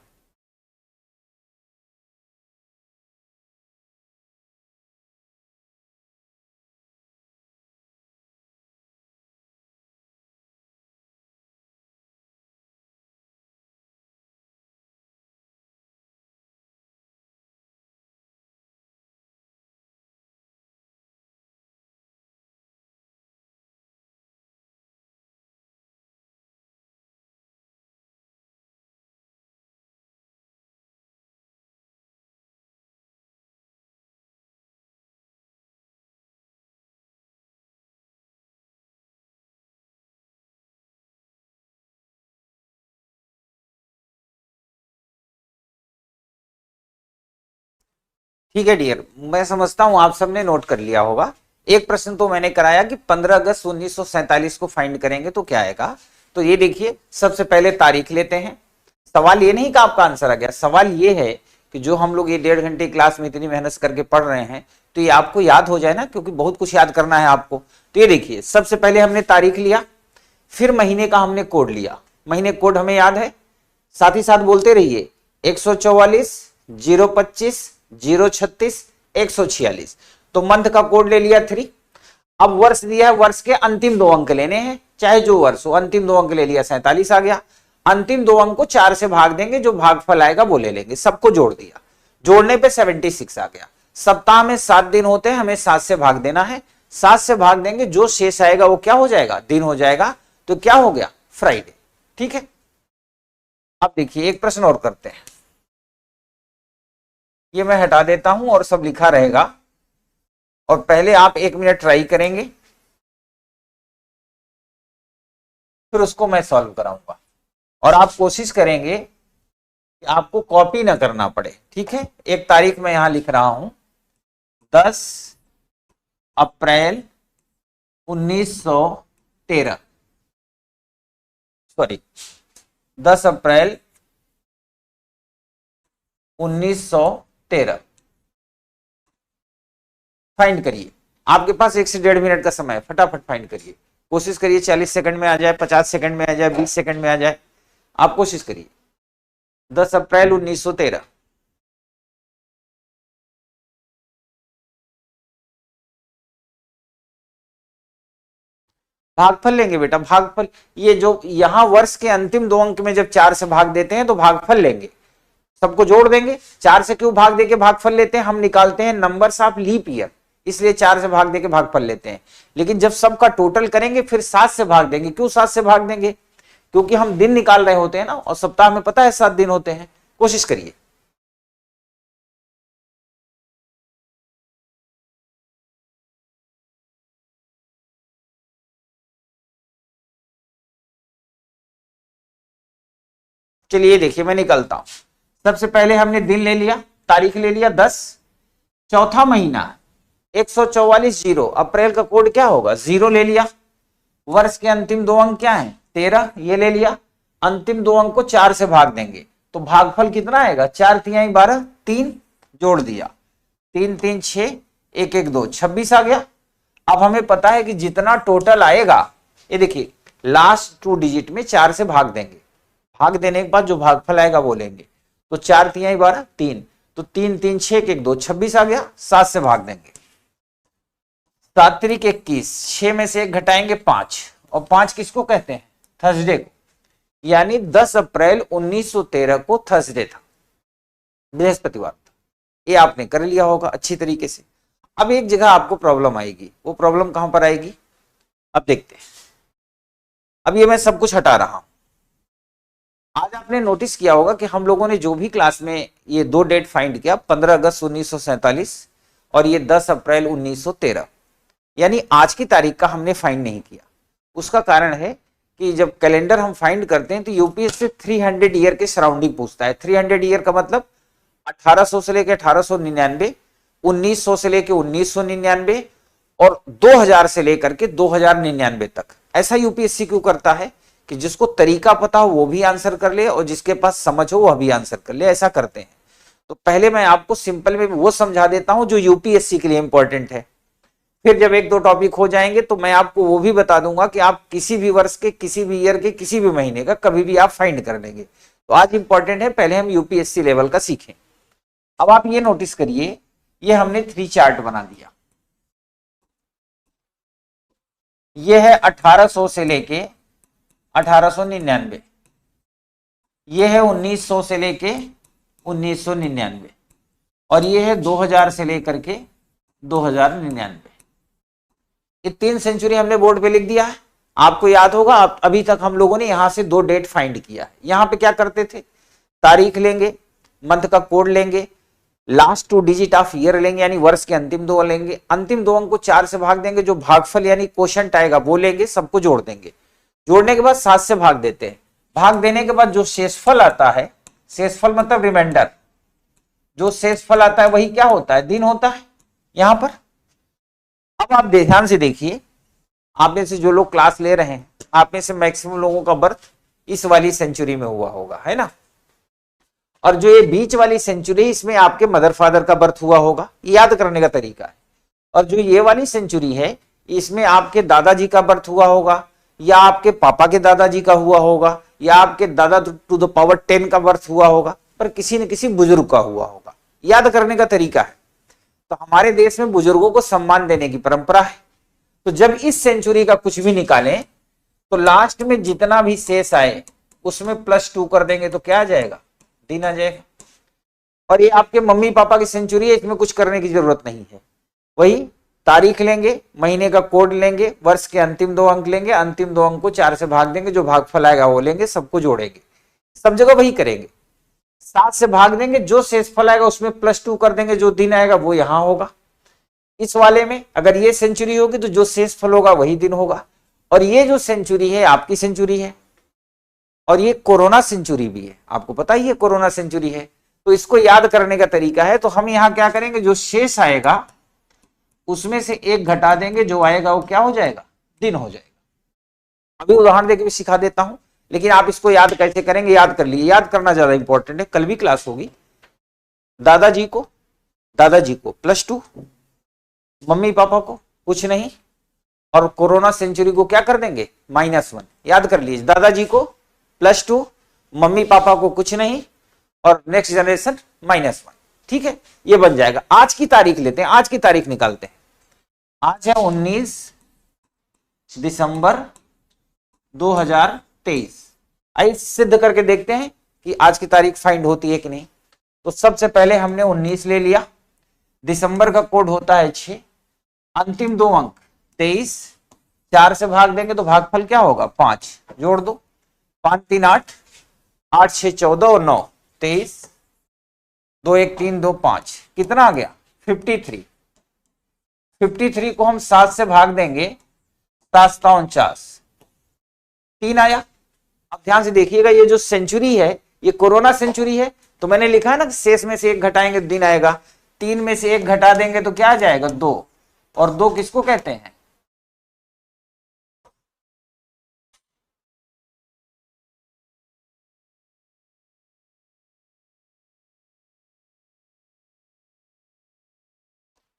ठीक है डियर, मैं समझता हूं आप सबने नोट कर लिया होगा। एक प्रश्न तो मैंने कराया कि 15 अगस्त 1947 को फाइंड करेंगे तो क्या आएगा। तो ये देखिए, सबसे पहले तारीख लेते हैं। सवाल ये नहीं कि आपका आंसर आ गया, सवाल ये है कि जो हम लोग ये 1.5 घंटे क्लास में इतनी मेहनत करके पढ़ रहे हैं तो ये आपको याद हो जाए ना, क्योंकि बहुत कुछ याद करना है आपको। तो ये देखिए, सबसे पहले हमने तारीख लिया, फिर महीने का हमने कोड लिया। महीने कोड हमें याद है, साथ ही साथ बोलते रहिए 144 025 036 146। तो मंथ का कोड ले लिया 3। अब वर्ष दिया है, वर्ष के अंतिम 2 अंक लेने हैं, चाहे जो वर्ष हो, अंतिम 2 अंक ले लिया 47 आ गया। अंतिम 2 अंक को 4 से भाग देंगे, जो भागफल आएगा वो ले लेंगे। सबको जोड़ दिया, जोड़ने पे 76 आ गया। सप्ताह में 7 दिन होते हैं, हमें 7 से भाग देना है। 7 से भाग देंगे, जो शेष आएगा वो क्या हो जाएगा, दिन हो जाएगा। तो क्या हो गया, फ्राइडे। ठीक है, अब देखिए एक प्रश्न और करते हैं। ये मैं हटा देता हूं और सब लिखा रहेगा, और पहले आप 1 मिनट ट्राई करेंगे, फिर उसको मैं सॉल्व कराऊंगा। और आप कोशिश करेंगे कि आपको कॉपी ना करना पड़े। ठीक है, एक तारीख मैं यहां लिख रहा हूं, 10 अप्रैल 1913, सॉरी 10 अप्रैल 1913। फाइंड करिए, आपके पास 1 से 1.5 मिनट का समय है, फटाफट फाइंड करिए। कोशिश करिए 40 सेकंड में आ जाए, 50 सेकंड में आ जाए, 20 सेकंड में आ जाए, आप कोशिश करिए। 10 अप्रैल 1913। भागफल लेंगे बेटा, भागफल। ये जो यहां वर्ष के अंतिम 2 अंक में जब 4 से भाग देते हैं तो भागफल लेंगे, सबको जोड़ देंगे। 4 से क्यों भाग देके भागफल लेते हैं, हम निकालते हैं नंबर्स ऑफ लीप ईयर, इसलिए 4 से भाग देके भागफल लेते हैं। लेकिन जब सबका टोटल करेंगे फिर 7 से भाग देंगे। क्यों 7 से भाग देंगे, क्योंकि हम दिन निकाल रहे होते हैं ना, और सप्ताह में पता है 7 दिन होते हैं। कोशिश करिए। चलिए देखिए, मैं निकलता हूं। सबसे पहले हमने दिन ले लिया, तारीख ले लिया 10, चौथा महीना 144 जीरो, अप्रैल का कोड क्या होगा, 0 ले लिया। वर्ष के अंतिम 2 अंक क्या है, 13, ये ले लिया। अंतिम 2 अंक को 4 से भाग देंगे तो भागफल कितना आएगा, 4 तिहाई 12, 3 जोड़ दिया, 3 3 6, 1 1 2, 26 आ गया। अब हमें पता है कि जितना टोटल आएगा, ये देखिए लास्ट 2 डिजिट में 4 से भाग देंगे, भाग देने के बाद जो भागफल आएगा वो लेंगे। तो 4 तिहाई 12, 3, तो 3 3 6 1 1 2, 26 आ गया। 7 से भाग देंगे, 7 त्रिक 21, 6 में से 1 घटाएंगे 5, और 5 किसको कहते हैं, थर्सडे को। यानी 10 अप्रैल 1913 को थर्सडे था, बृहस्पतिवार था। ये आपने कर लिया होगा अच्छी तरीके से। अब एक जगह आपको प्रॉब्लम आएगी, वो प्रॉब्लम कहां पर आएगी, अब देखते हैं। अब ये मैं सब कुछ हटा रहा हूं। आज आपने नोटिस किया होगा कि हम लोगों ने जो भी क्लास में ये 2 डेट फाइंड किया, 15 अगस्त 1947 और ये 10 अप्रैल 1913, यानी आज की तारीख का हमने फाइंड नहीं किया। उसका कारण है कि जब कैलेंडर हम फाइंड करते हैं तो यूपीएससी 300 ईयर के सराउंडिंग पूछता है। 300 ईयर का मतलब 1800 से लेकर 1899, 1900 से लेकर 1999 और 2000 से लेकर के 2099 तक। ऐसा यूपीएससी क्यों करता है कि जिसको तरीका पता हो वो भी आंसर कर ले और जिसके पास समझ हो वह भी आंसर कर ले, ऐसा करते हैं। तो पहले मैं आपको सिंपल में वो समझा देता हूं जो यूपीएससी के लिए इंपॉर्टेंट है, फिर जब एक दो टॉपिक हो जाएंगे तो मैं आपको वो भी बता दूंगा कि आप किसी भी वर्ष के, किसी भी ईयर के, किसी भी महीने का कभी भी आप फाइंड कर लेंगे। तो आज इंपॉर्टेंट है, पहले हम यूपीएससी लेवल का सीखें। अब आप ये नोटिस करिए, ये हमने 3 चार्ट बना दिया। ये है 1800 से लेके 1899, ये है 1900 से लेके 1999, और ये है 2000 से लेकर के 2099। ये 3 सेंचुरी हमने बोर्ड पे लिख दिया है। आपको याद होगा, आप अभी तक हम लोगों ने यहां से 2 डेट फाइंड किया है। यहां पे क्या करते थे, तारीख लेंगे, मंथ का कोड लेंगे, लास्ट 2 डिजिट ऑफ ईयर लेंगे, यानी वर्ष के अंतिम 2 लेंगे, अंतिम 2 अंक को 4 से भाग देंगे, जो भागफल यानी क्वोशंट आएगा वो लेंगे, सबको जोड़ देंगे। जोड़ने के बाद 7 से भाग देते हैं। भाग देने के बाद जो शेषफल आता है, शेषफल मतलब रिमाइंडर, जो शेषफल आता है वही क्या होता है, दिन होता है यहां पर। अब आप ध्यान से देखिए, आप में से जो लोग क्लास ले रहे हैं, आप में से मैक्सिमम लोगों का बर्थ इस वाली सेंचुरी में हुआ होगा, है ना। और जो ये बीच वाली सेंचुरी, इसमें आपके मदर फादर का बर्थ हुआ होगा, याद करने का तरीका है। और जो ये वाली सेंचुरी है, इसमें आपके दादाजी का बर्थ हुआ होगा, या आपके पापा के दादाजी का हुआ होगा, या आपके दादा टू द पावर 10 का बर्थ हुआ होगा, पर किसी न किसी बुजुर्ग का हुआ होगा। याद करने का तरीका है। तो हमारे देश में बुजुर्गों को सम्मान देने की परंपरा है। तो जब इस सेंचुरी का कुछ भी निकालें तो लास्ट में जितना भी शेष आए उसमें +2 कर देंगे तो क्या आ जाएगा, दिन आ जाएगा। और ये आपके मम्मी पापा की सेंचुरी है, इसमें कुछ करने की जरूरत नहीं है। वही तारीख लेंगे, महीने का कोड लेंगे, वर्ष के अंतिम 2 अंक लेंगे, अंतिम 2 अंक को 4 से भाग देंगे, जो भागफल आएगा वो लेंगे, सबको जोड़ेंगे, सब जगह वही करेंगे। 7 से भाग देंगे, जो शेषफल आएगा उसमें +2 कर देंगे, जो दिन आएगा वो यहां होगा। इस वाले में अगर ये सेंचुरी होगी तो जो शेषफल होगा वही दिन होगा। और ये जो सेंचुरी है आपकी सेंचुरी है, और ये कोरोना सेंचुरी भी है, आपको पता ही है कोरोना सेंचुरी है। तो इसको याद करने का तरीका है, तो हम यहां क्या करेंगे, जो शेष आएगा उसमें से 1 घटा देंगे, जो आएगा वो क्या हो जाएगा, दिन हो जाएगा। अभी उदाहरण देके भी सिखा देता हूं, लेकिन आप इसको याद कैसे करेंगे, याद कर लीजिए, याद करना ज्यादा इंपॉर्टेंट है, कल भी क्लास होगी। दादाजी को +2, मम्मी पापा को कुछ नहीं, और कोरोना सेंचुरी को क्या कर देंगे, -1। याद कर लीजिए, दादाजी को +2, मम्मी पापा को कुछ नहीं, और नेक्स्ट जनरेशन -1। ठीक है, ये बन जाएगा। आज की तारीख लेते हैं, आज की तारीख निकालते हैं। आज है 19 दिसंबर 2023। आइए सिद्ध करके देखते हैं कि आज की तारीख फाइंड होती है कि नहीं। तो सबसे पहले हमने 19 ले लिया, दिसंबर का कोड होता है 6, अंतिम 2 अंक 23, 4 से भाग देंगे तो भागफल क्या होगा, 5, जोड़ दो, 5 3 8, 8 6 14 और 9 23, 2 1 3 2 5, कितना आ गया, 53। 53 को हम 7 से भाग देंगे, 7 7 49, 3 आया। अब ध्यान से देखिएगा, ये जो सेंचुरी है ये कोरोना सेंचुरी है, तो मैंने लिखा है ना शेष में से 1 घटाएंगे तो दिन आएगा। 3 में से 1 घटा देंगे तो क्या आ जाएगा, 2, और 2 किसको कहते हैं,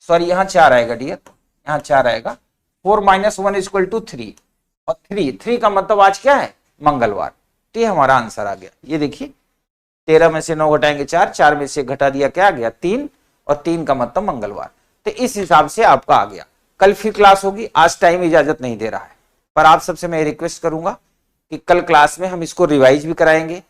सॉरी यहां 4 आएगा डियर, यहां 4 आएगा। 4 - 1 = 3, और 3 का मतलब आज क्या है, मंगलवार। तो ये हमारा आंसर आ गया। ये देखिए 13 में से 9 घटाएंगे 4, 4 में से 1 घटा दिया, क्या आ गया, 3, और 3 का मतलब मंगलवार। तो इस हिसाब से आपका आ गया। कल फिर क्लास होगी, आज टाइम इजाजत नहीं दे रहा है, पर आप सबसे मैं रिक्वेस्ट करूंगा कि कल क्लास में हम इसको रिवाइज भी कराएंगे,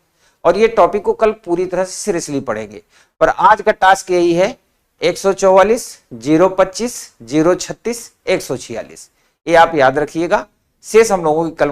और ये टॉपिक को कल पूरी तरह से सीरियसली पढ़ेंगे। पर आज का टास्क यही है, 144 025 036 146, ये आप याद रखिएगा। शेष हम लोगों की कल